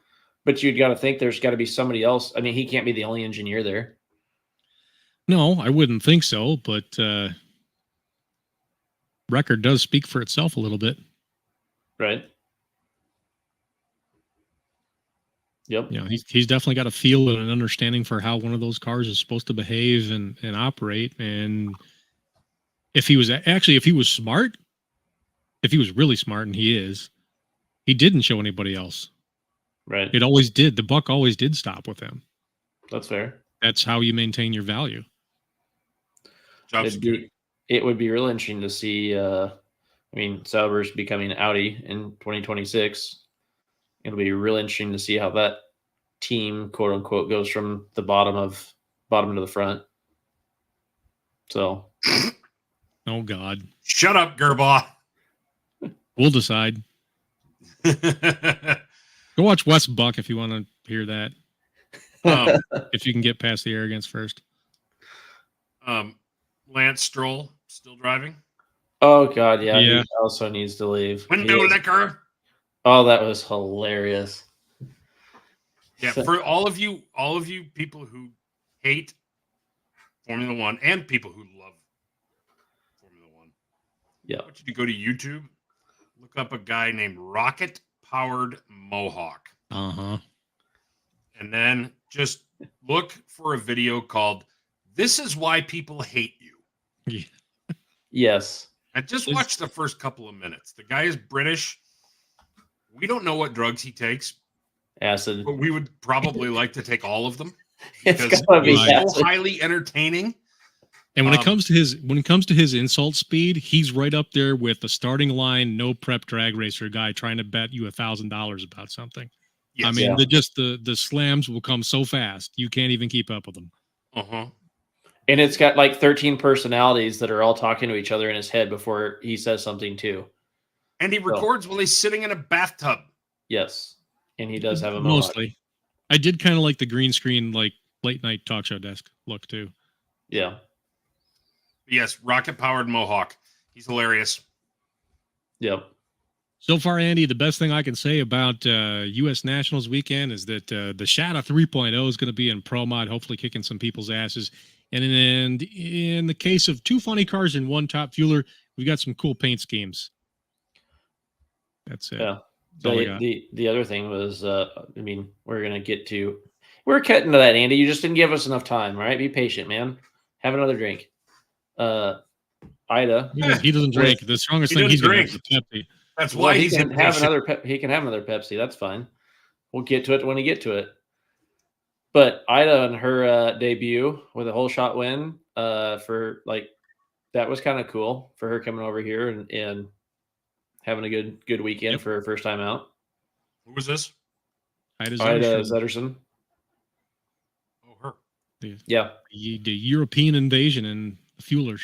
but you'd got to think there's got to be somebody else. I mean, he can't be the only engineer there. No, I wouldn't think so, but record does speak for itself a little bit. Right. Yep. You know, he's definitely got a feel and an understanding for how one of those cars is supposed to behave and operate. And if he was smart, if he was really smart, and he didn't show anybody else. Right. It always did. The buck always did stop with him. That's fair. That's how you maintain your value. It would be real interesting to see. I mean, Sauber's becoming Audi in 2026. It'll be real interesting to see how that team, quote unquote, goes from the bottom to the front. So, oh God, shut up, Gerbaugh. We'll decide. Go watch West Buck if you want to hear that. If you can get past the arrogance first. Lance Stroll still driving. Oh God, yeah. He also needs to leave. Window liquor. Oh, that was hilarious. Yeah, for all of you people who hate Formula One and people who love Formula One, yeah, I want you to go to YouTube, look up a guy named Rocket Powered Mohawk. Uh-huh. And then just look for a video called "This is Why People Hate You." Yeah. Yes. And just watch the first couple of minutes. The guy is British. We don't know what drugs he takes. Acid. But we would probably like to take all of them. It's Because gotta be he's so highly entertaining. And when it comes to his insult speed, he's right up there with the starting line, no prep drag racer guy trying to bet you $1,000 about something. Yes. I mean, the slams will come so fast you can't even keep up with them. Uh-huh. And it's got like 13 personalities that are all talking to each other in his head before he says something too. And he records while he's sitting in a bathtub. Yes. And he does have a mostly. I did kind of like the green screen, like late night talk show desk look too. Yeah. Yes, rocket powered Mohawk. He's hilarious. Yep. So far, Andy, the best thing I can say about U.S. Nationals weekend is that the Shadow 3.0 is going to be in Pro Mod, hopefully kicking some people's asses. And in the case of two funny cars and one top fueler, we got some cool paint schemes. That's it. Yeah. The other thing was, I mean, we're cutting to that, Andy. You just didn't give us enough time. All right, be patient, man. Have another drink. Ida. He doesn't drink. The strongest thing he's going to have is Pepsi. That's why he can have another. He can have another Pepsi. That's fine. We'll get to it when we get to it. But Ida and her debut with a whole shot win for that was kind of cool for her coming over here and having a good weekend for her first time out. Who was this? Ida Zetterson. Oh, her. Yeah. The European invasion and fuelers.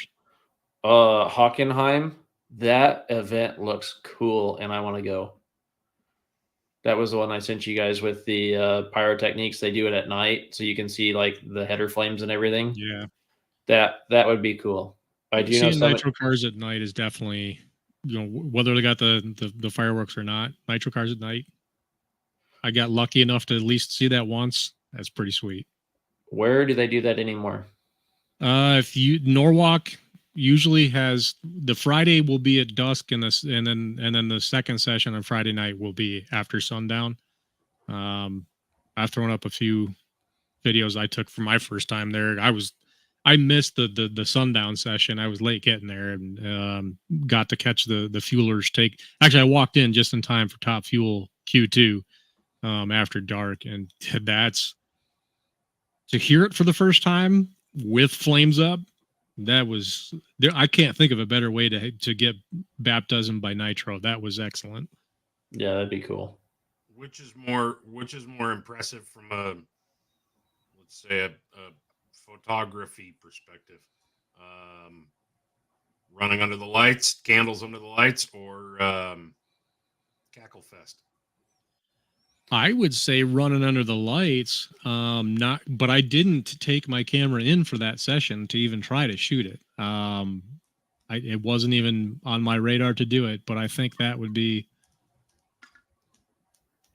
Hockenheim. That event looks cool, and I want to go. That was the one I sent you guys with the pyrotechnics. They do it at night, so you can see like the header flames and everything. Yeah, that would be cool. I do know some nitro cars at night is definitely, whether they got the fireworks or not. Nitro cars at night. I got lucky enough to at least see that once. That's pretty sweet. Where do they do that anymore? Norwalk usually has the Friday will be at dusk and then the second session on Friday night will be after sundown. I've thrown up a few videos I took for my first time there. I missed the sundown session. I was late getting there and got to catch the fuelers take. Actually, I walked in just in time for Top Fuel Q2 after dark, and that's to hear it for the first time with flames up. That was there. I can't think of a better way to get baptism by nitro. That was excellent. Yeah, that'd be cool. Which is more impressive from a, let's say, a photography perspective? Running under the lights, candles under the lights, or Cackle Fest? I would say running under the lights. But I didn't take my camera in for that session to even try to shoot it. It wasn't even on my radar to do it. But I think that would be,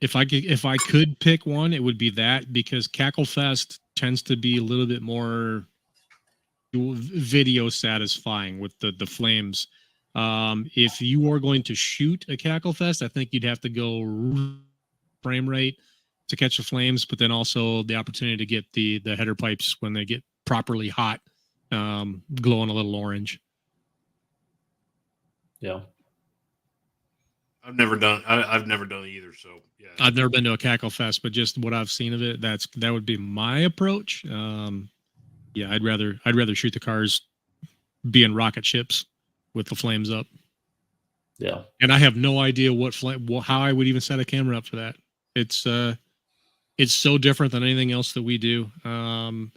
if I could pick one, it would be that, because Cackle Fest tends to be a little bit more video satisfying with the flames. If you are going to shoot a Cackle Fest, I think you'd have to go frame rate to catch the flames, but then also the opportunity to get the header pipes when they get properly hot, glowing a little orange. Yeah. I've never done it either, so yeah. I've never been to a Cackle Fest, but just what I've seen of it, that would be my approach. Yeah, I'd rather shoot the cars being rocket ships with the flames up. Yeah. And I have no idea how I would even set a camera up for that. It's so different than anything else that we do. When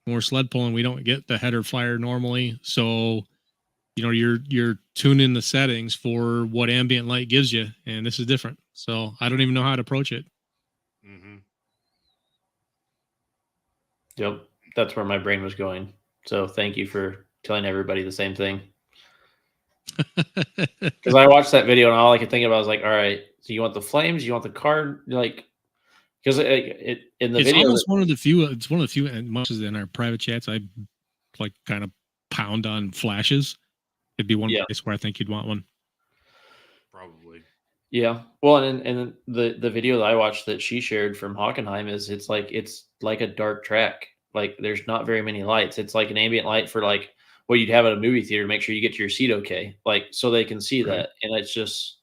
we're sled pulling, we don't get the header fire normally, so you're tuning the settings for what ambient light gives you, and this is different. So I don't even know how to approach it. Mm-hmm. Yep. That's where my brain was going. So thank you for telling everybody the same thing. Because I watched that video and all I could think about was like, all right, so you want the flames? You want the card? Like, because it in the video, almost one of the few. It's one of the few, and much as in our private chats, I like kind of pound on flashes. It'd be one place where I think you'd want one. Probably. Yeah. Well, and the video that I watched that she shared from Hockenheim is it's like a dark track. Like there's not very many lights. It's like an ambient light for like what you'd have at a movie theater to make sure you get to your seat okay. Like so they can see that. And it's just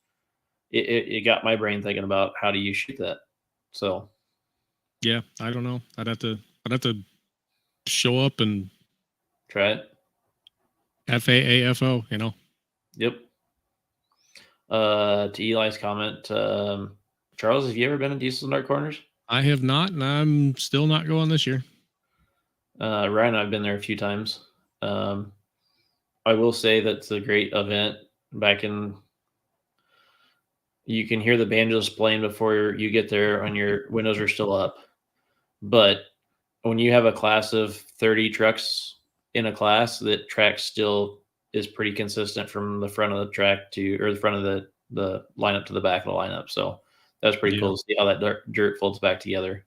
it got my brain thinking about how do you shoot that. So yeah, I don't know. I'd have to show up and try it. FAAFO, Yep. To Eli's comment, Charles, have you ever been in Diesel's Dark Corners? I have not, and I'm still not going this year. Ryan and I've been there a few times. I will say that's a great event. You can hear the banjos playing before you get there and your windows are still up. But when you have a class of 30 trucks in a class, that track still is pretty consistent from the front of the track or the front of the lineup to the back of the lineup. So that's pretty cool to see how that dirt folds back together.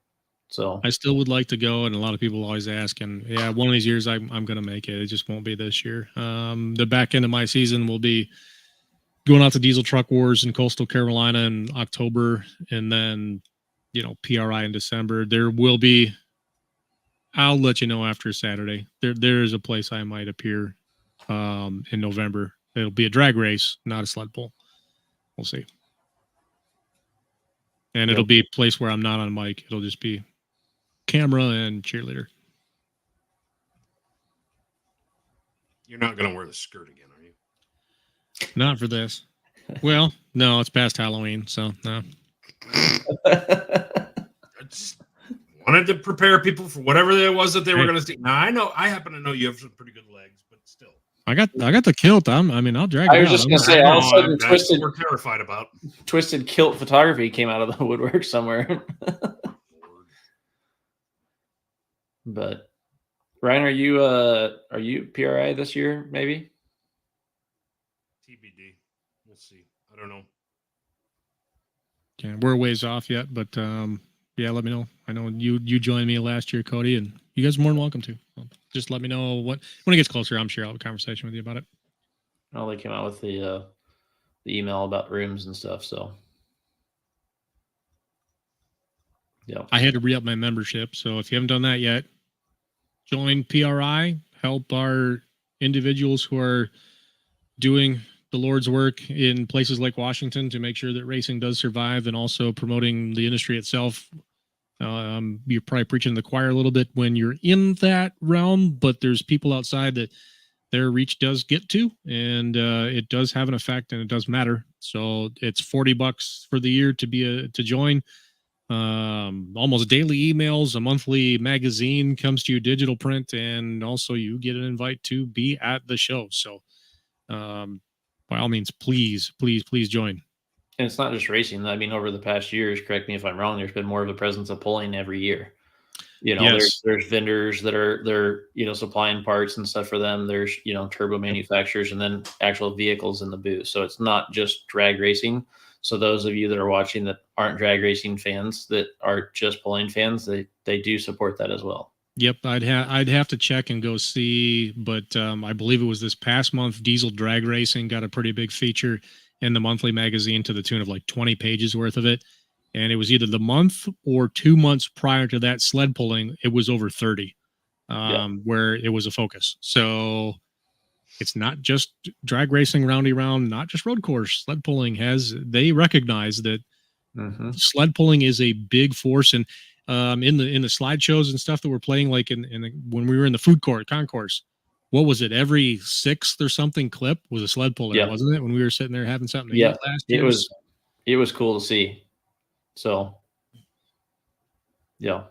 So I still would like to go, and a lot of people always ask, and yeah, one of these years I'm going to make it. It just won't be this year. The back end of my season will be going out to Diesel Truck Wars in Coastal Carolina in October, and then PRI in December. There will be. I'll let you know after Saturday. There is a place I might appear in November. It'll be a drag race, not a sled pull. We'll see. And it'll be a place where I'm not on mic. It'll just be camera and cheerleader. You're not going to wear the skirt again, are you? Not for this. Well, no, it's past Halloween, so no. I just wanted to prepare people for whatever it was that they were going to see. Now, I happen to know you have some pretty good legs, but still. I got the kilt. I'll drag it out. I was just going to say, all of a sudden, that's what we're terrified about. Twisted kilt photography came out of the woodwork somewhere. But Ryan, are you PRI this year? Maybe. TBD. We'll see. I don't know. Yeah, we're a ways off yet, but yeah, let me know. I know you joined me last year, Cody, and you guys are more than welcome to. Just let me know when it gets closer. I'm sure I'll have a conversation with you about it. Oh, they came out with the email about rooms and stuff. So, yeah, I had to re-up my membership. So if you haven't done that yet, join PRI. Help our individuals who are doing the Lord's work in places like Washington to make sure that racing does survive, and also promoting the industry itself. You're probably preaching to the choir a little bit when you're in that realm, but there's people outside that their reach does get to, and it does have an effect, and it does matter. So it's $40 for the year to join. Almost daily emails, a monthly magazine comes to you, digital print, and also you get an invite to be at the show. So by all means, please join. And it's not just racing. I mean, over the past years, correct me if I'm wrong, there's been more of a presence of pulling every year. You know, Yes. there's vendors that they're supplying parts and stuff for them. There's turbo manufacturers, and then actual vehicles in the booth. So it's not just drag racing. So those of you that are watching that aren't drag racing fans, that are just pulling fans, they do support that as well. Yep, I'd have to check and go see, but I believe it was this past month. Diesel Drag Racing got a pretty big feature in the monthly magazine to the tune of like 20 pages worth of it, and it was either the month or 2 months prior to that sled pulling. It was over 30, where it was a focus. So it's not just drag racing, roundy round, not just road course. Sled pulling they recognize that sled pulling is a big force, and in the slideshows and stuff that we're playing, like when we were in the food court concourse, what was it? Every sixth or something clip was a sled puller, wasn't it? When we were sitting there having something to eat last year, it was cool to see. So, yeah.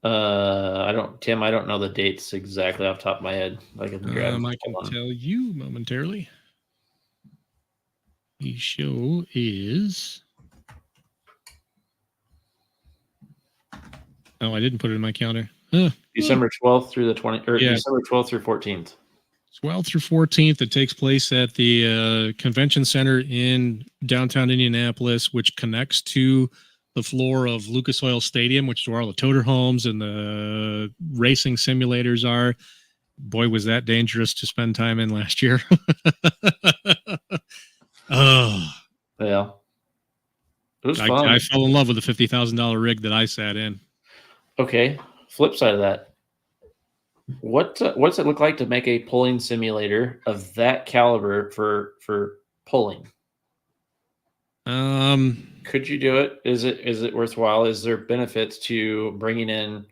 I don't know the dates exactly off the top of my head. I can tell you momentarily. The show is. Oh, I didn't put it in my calendar. December 12th through the 20th, or December 12th through 14th. 12th through 14th. It takes place at the convention center in downtown Indianapolis, which connects to the floor of Lucas Oil Stadium, which is where all the toter homes and the racing simulators are. Boy, was that dangerous to spend time in last year. Oh, yeah. It was fun. I fell in love with the $50,000 rig that I sat in. Okay. Flip side of that. What's it look like to make a pulling simulator of that caliber for pulling? Could you do it? Is it worthwhile? Is there benefits to bringing in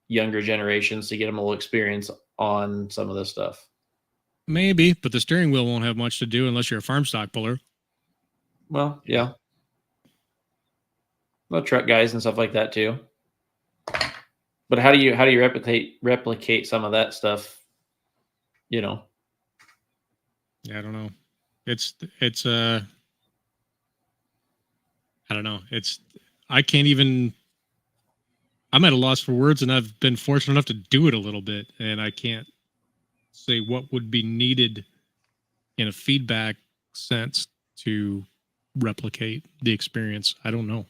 younger generations to get them a little experience on some of this stuff? Maybe, but the steering wheel won't have much to do unless you're a farm stock puller. Well, yeah. Well, truck guys and stuff like that too. But how do you replicate some of that stuff? Yeah, I don't know. It's I don't know. I'm at a loss for words, and I've been fortunate enough to do it a little bit, and I can't say what would be needed in a feedback sense to replicate the experience. I don't know.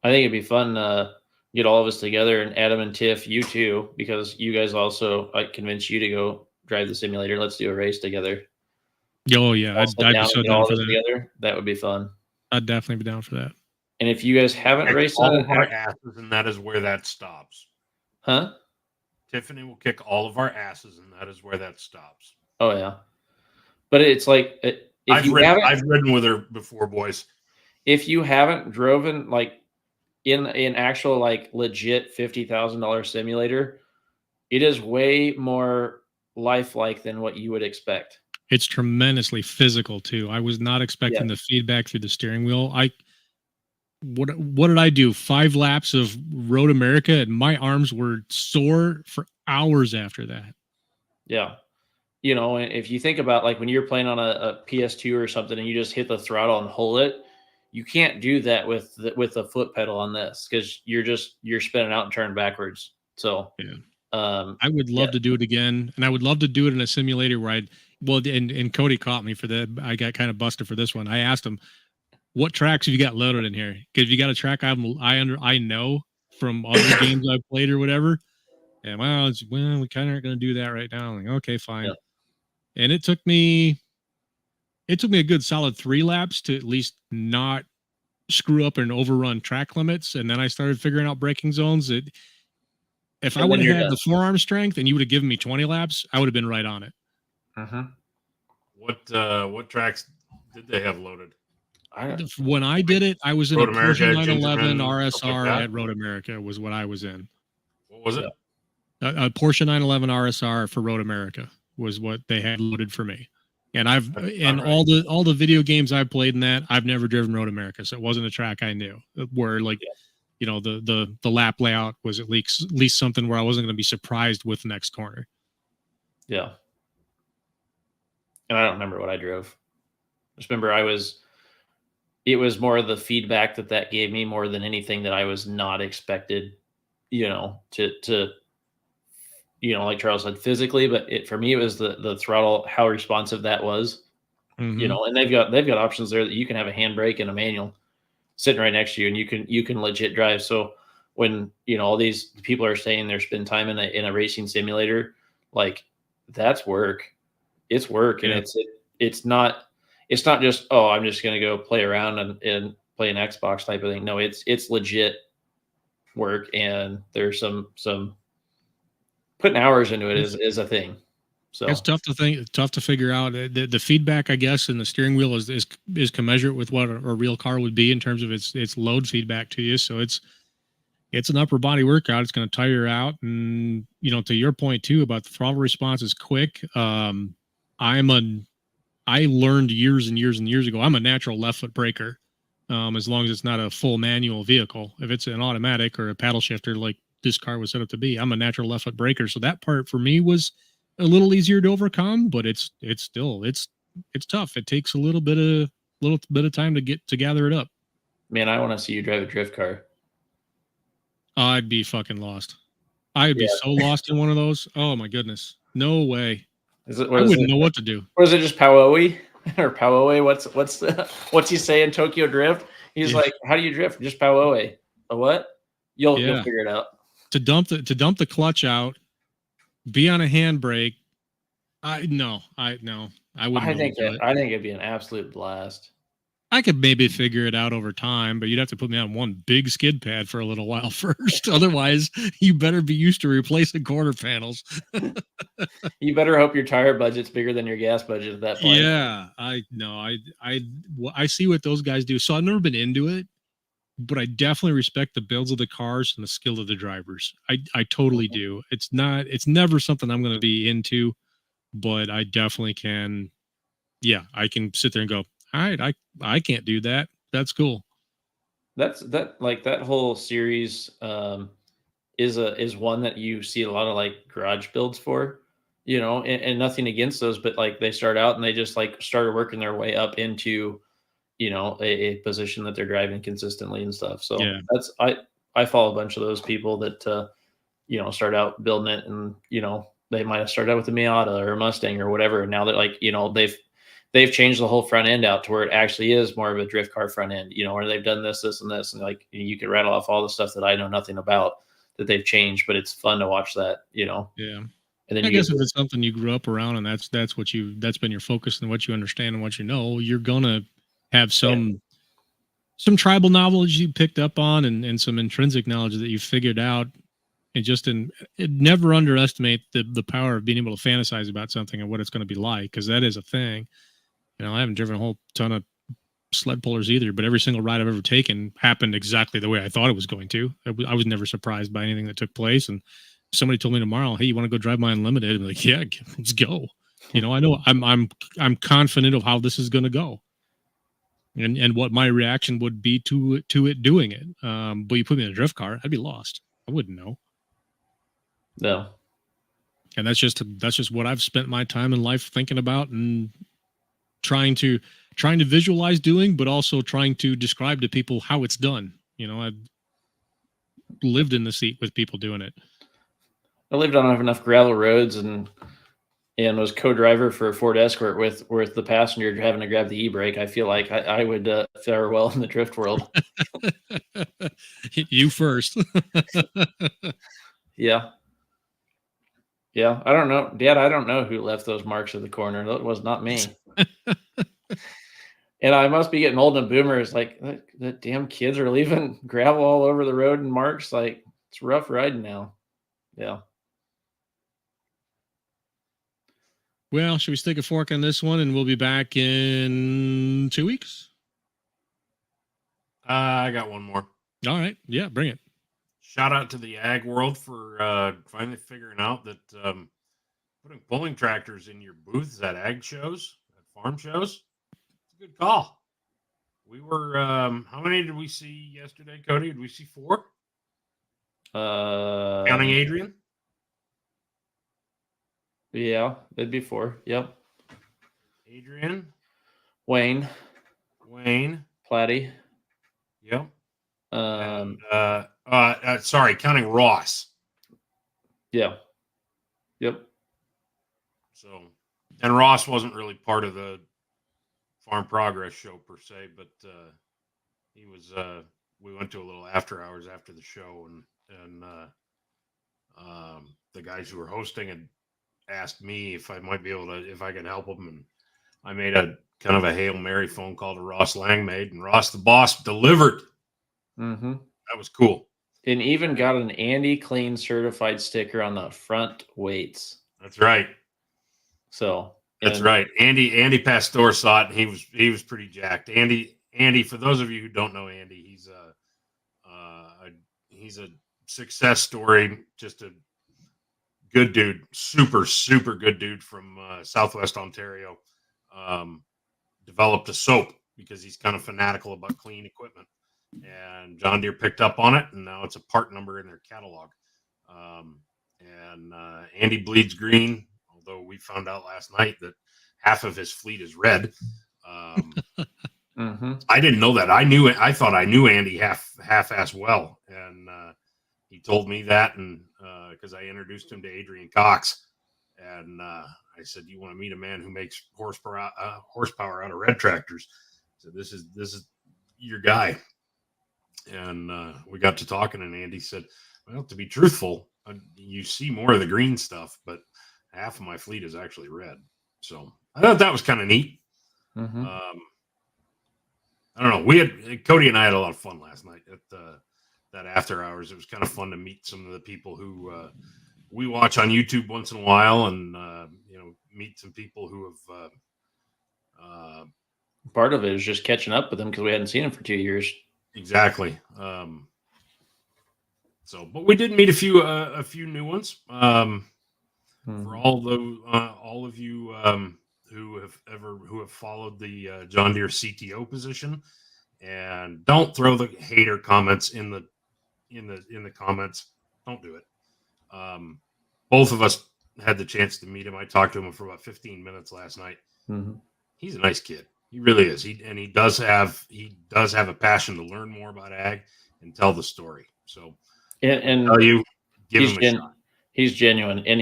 I think it'd be fun get all of us together, and Adam and Tiff, you too, because you guys also, I convinced you to go drive the simulator. Let's do a race together. Oh yeah, I'd be so down for that. Together. That would be fun. I'd definitely be down for that. And if you guys haven't raced all of our asses, and that is where that stops. Huh? Tiffany will kick all of our asses, and that is where that stops. Oh yeah, but it's like I've ridden with her before, boys. If you haven't driven like in an actual like legit $50,000 simulator, it is way more lifelike than what you would expect. It's tremendously physical too. I was not expecting the feedback through the steering wheel. What did I do? 5 laps of Road America, and my arms were sore for hours after that. Yeah. And if you think about like when you're playing on a PS2 or something and you just hit the throttle and hold it, you can't do that with the foot pedal on this, because you're spinning out and turning backwards. So I would love to do it again, and I would love to do it in a simulator where and Cody caught me for that. I got kind of busted for this one. I asked him, what tracks have you got loaded in here? Because you got a track I know from other games I've played or whatever. And we kind of aren't going to do that right now. I'm like, okay, fine. Yeah. And it took me a good solid 3 laps to at least not screw up and overrun track limits. And then I started figuring out braking zones. If I And would then have you're had the forearm strength and you would have given me 20 laps, I would have been right on it. What tracks did they have loaded? When I did it, I was in Road a America, Porsche 911 Gingerman, stuff like RSR that? at Road America was what I was in. What was it? A Porsche 911 RSR for Road America was what they had loaded for me. And all the video games I've played in that, I've never driven Road America, so it wasn't a track I knew. Where the lap layout was at least something where I wasn't going to be surprised with the next corner. Yeah. And I don't remember what I drove. Just remember it was more the feedback that gave me more than anything that I was not expected, to like Charles said, physically, but for me, it was the throttle, how responsive that was, Mm-hmm. and they've got options there that you can have a handbrake and a manual sitting right next to you, and you can legit drive. So when, all these people are saying they're spending time in a racing simulator, like that's work. It's work. Yeah. And it's not just, oh, I'm just going to go play around and play an Xbox type of thing. No, it's legit work. And there's some putting hours into it is a thing. So it's tough to figure out the feedback, I guess, in the steering wheel is commensurate with what a real car would be in terms of its load feedback to you. So it's an upper body workout. It's going to tire you out. And, to your point too, about the throttle response is quick. I learned years and years and years ago, I'm a natural left foot braker. As long as it's not a full manual vehicle. If it's an automatic or a paddle shifter, like this car was set up to be, I'm a natural left foot braker. So that part for me was a little easier to overcome, but it's tough. It takes a little bit of time to gather it up. Man, I want to see you drive a drift car. I'd be fucking lost. I'd be so lost in one of those. Oh my goodness. No way. I wouldn't know what to do. Or is it just Powoi or Powoi? What's he say in Tokyo Drift? He's like, how do you drift? Just Powoi. A what? You'll figure it out. To dump the clutch out, be on a handbrake. I wouldn't. I think it'd be an absolute blast. I could maybe figure it out over time, but you'd have to put me on one big skid pad for a little while first. Otherwise, you better be used to replacing quarter panels. You better hope your tire budget's bigger than your gas budget at that point. Yeah, I see what those guys do. So I've never been into it, but I definitely respect the builds of the cars and the skill of the drivers. I totally do. It's never something I'm going to be into, but I definitely can. Yeah, I can sit there and go, all right, I can't do that. That's cool. That whole series is one that you see a lot of like garage builds for, and nothing against those, but like they start out and they just like started working their way up into, a position that they're driving consistently and stuff. So that's I follow a bunch of those people that start out building it, and they might have started out with a Miata or a Mustang or whatever, and now they're like they've changed the whole front end out to where it actually is more of a drift car front end, where they've done this, and this, and like you could rattle off all the stuff that I know nothing about that they've changed, but it's fun to watch that, Yeah. And then I guess if it's something you grew up around and that's been your focus and what you understand and what you're gonna have some tribal knowledge you picked up on and some intrinsic knowledge that you figured out. And never underestimate the power of being able to fantasize about something and what it's going to be like, because that is a thing. I haven't driven a whole ton of sled pullers either, but every single ride I've ever taken happened exactly the way I thought it was going to. I was never surprised by anything that took place. And if somebody told me tomorrow, hey, you want to go drive my Unlimited? I'm like, yeah, let's go. I know I'm confident of how this is going to go, and what my reaction would be to it doing it. But you put me in a drift car, I'd be lost. I wouldn't know. No. And that's just what I've spent my time in life thinking about and trying to visualize doing, but also trying to describe to people how it's done. I've lived in the seat with people doing it. I lived on enough gravel roads and was co-driver for a Ford Escort with the passenger having to grab the e-brake. I feel like I would fare well in the drift world. You first. Yeah. Yeah, I don't know, Dad. I don't know who left those marks at the corner. That was not me. And I must be getting old and boomers. Like the damn kids are leaving gravel all over the road and marks. Like it's rough riding now. Yeah. Well, should we stick a fork on this one and we'll be back in 2 weeks? I got one more. All right. Yeah, bring it. Shout out to the ag world for finally figuring out that putting pulling tractors in your booths at ag shows, at farm shows, it's a good call. We were, how many did we see yesterday, Cody? Did we see 4? Counting Adrian? Yeah, it'd be 4. Yep. Adrian, Wayne, Platty. Yep. um, Sorry, counting Ross. yeah. Yep. So, and Ross wasn't really part of the Farm Progress show per se, but he was. We went to a little after hours after the show, and the guys who were hosting had asked me if I might be able to, if I could help them, and I made a kind of a Hail Mary phone call to Ross Langmaid, and Ross the boss delivered. Mm-hmm. That was cool. And even got an Andy Clean certified sticker on the front weights. That's right. So that's right. Andy Pastor saw it, and he was pretty jacked. Andy, for those of you who don't know Andy, he's a success story, just a good dude, super good dude from Southwest Ontario. Developed a soap because he's kind of fanatical about clean equipment, and John Deere picked up on it, and now it's a part number in their catalog. Andy bleeds green, although we found out last night that half of his fleet is red. mm-hmm. I didn't know that. I thought I knew Andy half-ass well, and he told me that, and because I introduced him to Adrian Cox, and I said, "You want to meet a man who makes horsepower out of red tractors?" So this is your guy, and we got to talking, and Andy said, "Well, to be truthful, you see more of the green stuff, but half of my fleet is actually red." So I thought that was kind of neat. Mm-hmm. I don't know. Cody and I had a lot of fun last night at that after hours. It was kind of fun to meet some of the people who we watch on YouTube once in a while, and meet some people who have. Part of it is just catching up with them because we hadn't seen them for 2 years. Exactly. But we did meet a few new ones. For all of you who have followed the John Deere CTO position, and don't throw the hater comments in the comments. Don't do it. Both of us had the chance to meet him. I talked to him for about 15 minutes last night. Mm-hmm. He's a nice kid. He really is. He does have a passion to learn more about ag and tell the story. So, and tell you, give him a shot. He's genuine, and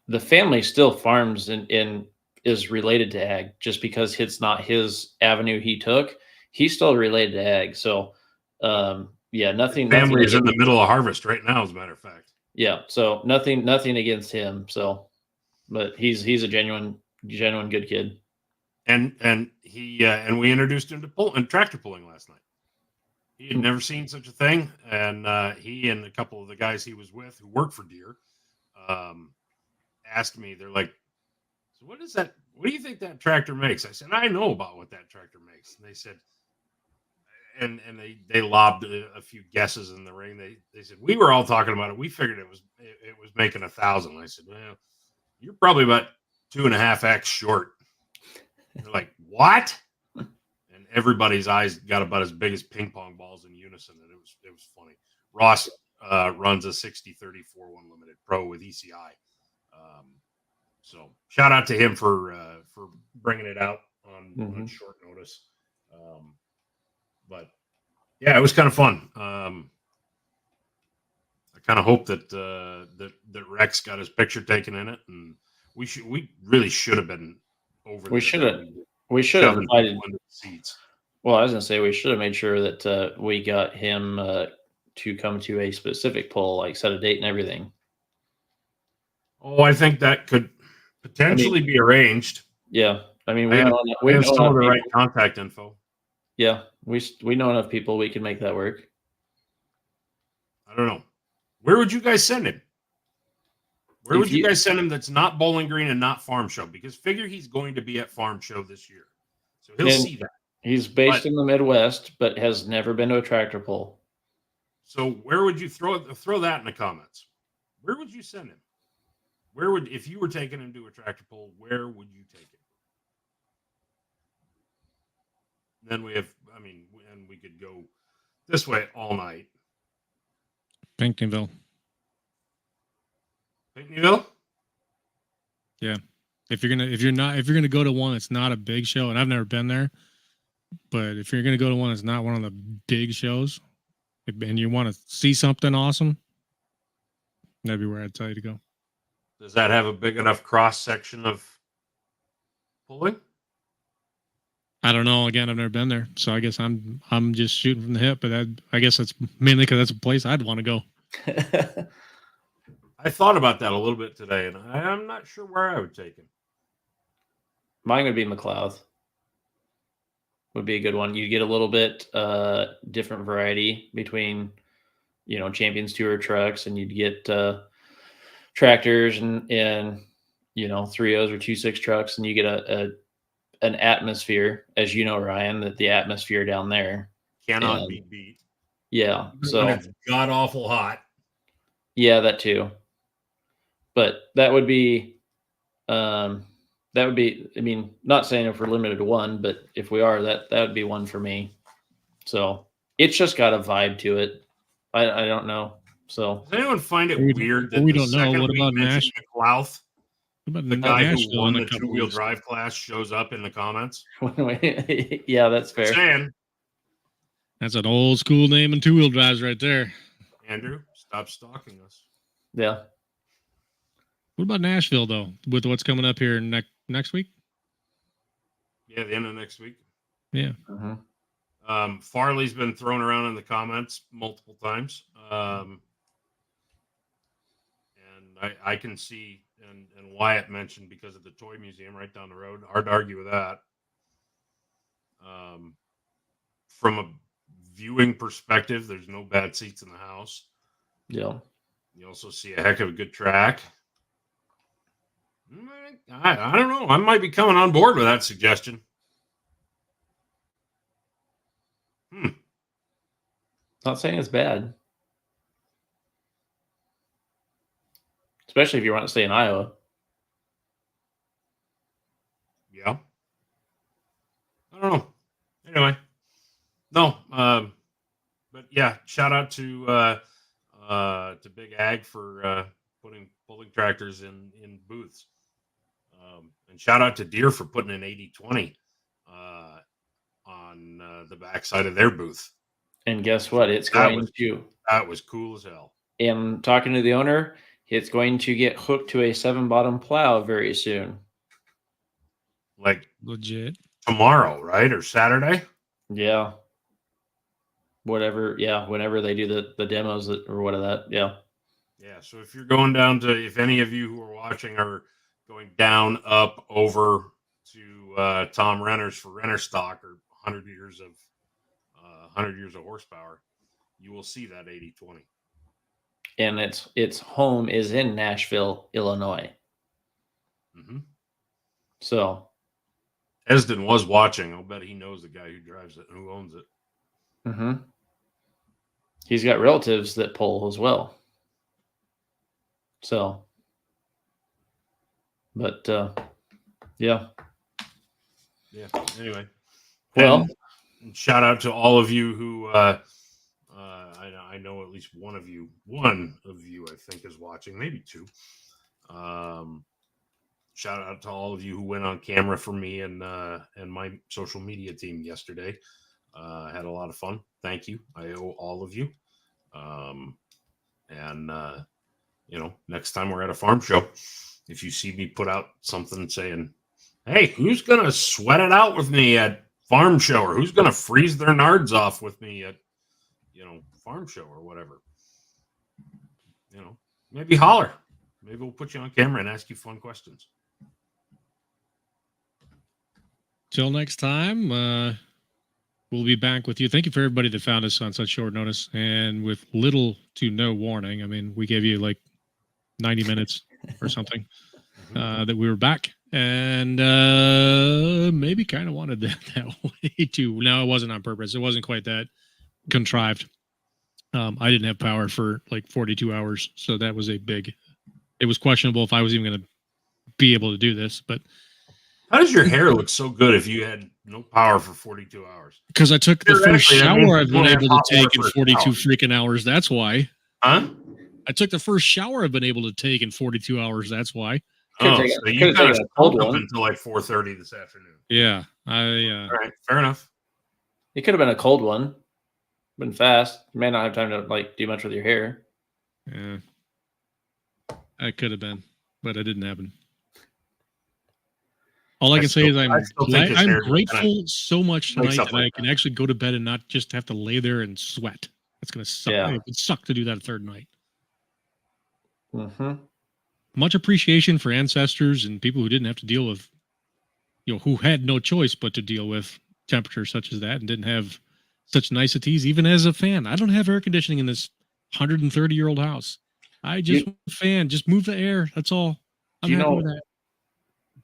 the family still farms and is related to ag. Just because it's not his avenue he took, he's still related to ag. So, nothing. Family is in the middle of harvest right now, as a matter of fact. Yeah, so nothing against him. So, but he's a genuine good kid. And he and we introduced him to tractor pulling last night. He had never seen such a thing, and he and a couple of the guys he was with who work for Deere asked me. They're like, "So what is that? What do you think that tractor makes?" I said, "I know about what that tractor makes." And they said, and they lobbed a few guesses in the ring. They said, "We were all talking about it. We figured it was making 1,000." I said, "Well, you're probably about 2.5x short." They're like, "What?" And everybody's eyes got about as big as ping pong balls in unison, and it was funny. Ross runs a 60-34 1 Limited Pro with ECI, so shout out to him for bringing it out on short notice. But yeah, it was kind of fun. I kind of hope that Rex got his picture taken in it, and we really should have been over. We should have invited seats. Well, I was going to say we should have made sure that we got him to come to a specific poll, like set a date and everything. Oh, I think that could potentially be arranged. Yeah, I mean, we have some of the right contact info. Yeah, we know enough people. We can make that work. I don't know. Where would you guys send him? Where If would you you- guys send him that's not Bowling Green and not Farm Show? Because figure he's going to be at Farm Show this year. So he'll And see that. He's based But- in the Midwest, but has never been to a tractor pull. So where would you throw that in the comments? Where would you send him? If you were taking him to a tractor pull, where would you take him? Then and we could go this way all night. Pinckneyville. Pinckneyville? Yeah. If you're gonna go to one that's not a big show, and I've never been there, but if you're gonna go to one that's not one of the big shows, and you want to see something awesome, that'd be where I'd tell you to go. Does that have a big enough cross section of pulling? I don't know. Again, I've never been there, so I guess I'm just shooting from the hip. But I guess that's mainly because that's a place I'd want to go. I thought about that a little bit today, and I'm not sure where I would take him. Mine would be McLeod. Would be a good one. You get a little bit different variety between, Champions Tour trucks, and you'd get tractors and 3.0s or 2.6 trucks, and you get an atmosphere, as you know, Ryan, that the atmosphere down there Cannot be beat. Yeah. So When it's god awful hot. Yeah, that too. But that would be, I mean, not saying if we're limited to one, but if we are, that would be one for me. So it's just got a vibe to it. I don't know. So Does anyone find it weird that we the don't know. second What we about mention McLouth, What about the guy who Nashville won in a the couple two-wheel weeks? drive class shows up in the comments? yeah, that's fair. Saying, That's an old school name and 2-wheel drives right there. Andrew, stop stalking us. Yeah. What about Nashville though? With what's coming up here next week? Yeah, the end of next week. Yeah. Farley's been thrown around in the comments multiple times. And I can see, and Wyatt mentioned because of the toy museum right down the road. Hard to argue with that. From a viewing perspective, there's no bad seats in the house. Yeah. You also see a heck of a good track. I don't know. I might be coming on board with that suggestion. Not saying it's bad. Especially if you want to stay in Iowa. Yeah. I don't know. Anyway. No. But yeah, shout out to Big Ag for pulling tractors in booths. And shout out to Deere for putting an 80/20 on the backside of their booth. And guess what? That was cool as hell. And talking to the owner, it's going to get hooked to a 7-bottom plow very soon. Like legit tomorrow, right? Or Saturday? Yeah. Whatever. Yeah. Whenever they do the demos or what of that. Yeah. Yeah. So if you're going down to, if any of you who are watching are going down, up, over to Tom Renner's for Renner stock or 100 years of horsepower, you will see that 80/20. And its home is in Nashville, Illinois. Mm-hmm. So Esden was watching. I'll bet he knows the guy who drives it and who owns it. mm-hmm. He's got relatives that pull as well. So, but yeah. Yeah. Anyway, Well, and shout out to all of you who I know at least one of you I think is watching, maybe two. Shout out to all of you who went on camera for me and my social media team yesterday. Had a lot of fun. Thank you. I owe all of you. Next time we're at a farm show, if you see me put out something saying, "Hey, who's gonna sweat it out with me at farm show?" or "Who's gonna freeze their nards off with me at farm show," or whatever, maybe holler. Maybe we'll put you on camera and ask you fun questions. Till next time, we'll be back with you. Thank you for everybody that found us on such short notice and with little to no warning. I mean, we gave you like 90 minutes or something that we were back, and maybe kind of wanted that way too. No, it wasn't on purpose. It wasn't quite that contrived. I didn't have power for like 42 hours, so that was it was questionable if I was even going to be able to do this, but How does your hair look so good if you had no power for 42 hours? because I took the first Theoretically, that means shower I've you been only have able to hot water take in for a 42 shower. freaking hours. That's why. Huh? I took the first shower I've been able to take in 42 hours. That's why. Could've Oh, taken- so you could've kind of taken a cold stuck up one. until like 4:30 this afternoon. Yeah. All right, fair enough. It could have been a cold one. Been fast. You may not have time to like do much with your hair. Yeah. I could have been, but it didn't happen. All I can say is I'm grateful so much tonight that I can actually go to bed and not just have to lay there and sweat. That's going to suck. Yeah. It would suck to do that a third night. Mm-hmm. Much appreciation for ancestors and people who didn't have to deal with, who had no choice but to deal with temperatures such as that and didn't have such niceties, even as a fan. I don't have air conditioning in this 130-year-old house. I just want a fan. Just move the air. That's all. I'm happy with that.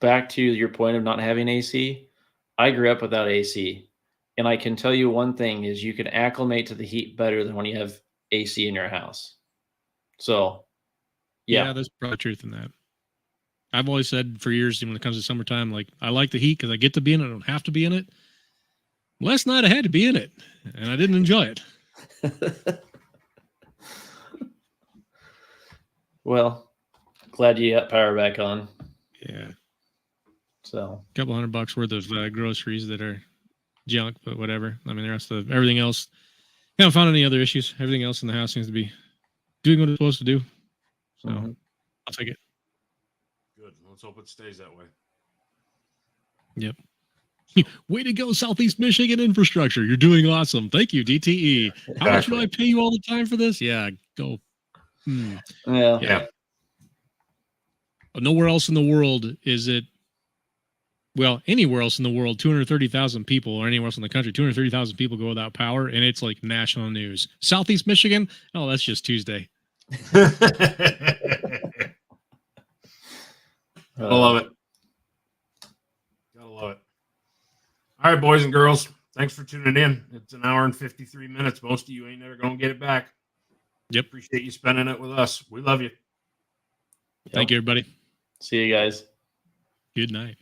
Back to your point of not having AC, I grew up without AC. And I can tell you one thing is you can acclimate to the heat better than when you have AC in your house. So, yeah. There's probably truth in that. I've always said for years when it comes to summertime, like, I like the heat because I get to be in it. I don't have to be in it. Last night I had to be in it, and I didn't enjoy it. Well, glad you got power back on. Yeah. So, a couple $100 worth of groceries that are junk, but whatever. I mean, the rest of everything else, I haven't found any other issues. Everything else in the house seems to be doing what it's supposed to do. So I'll take it. Good. Let's hope it stays that way. Yep. Way to go, Southeast Michigan infrastructure. You're doing awesome. Thank you, DTE. How much do I pay you all the time for this? Yeah, go. Yeah. Nowhere else in the world is it. Well, anywhere else in the world, 230,000 people, or anywhere else in the country, 230,000 people go without power, and it's like national news. Southeast Michigan? Oh, that's just Tuesday. Gotta love it. Gotta love it. All right, boys and girls, thanks for tuning in. It's an hour and 53 minutes. Most of you ain't never going to get it back. Yep. Appreciate you spending it with us. We love you. Thank you, everybody. See you guys. Good night.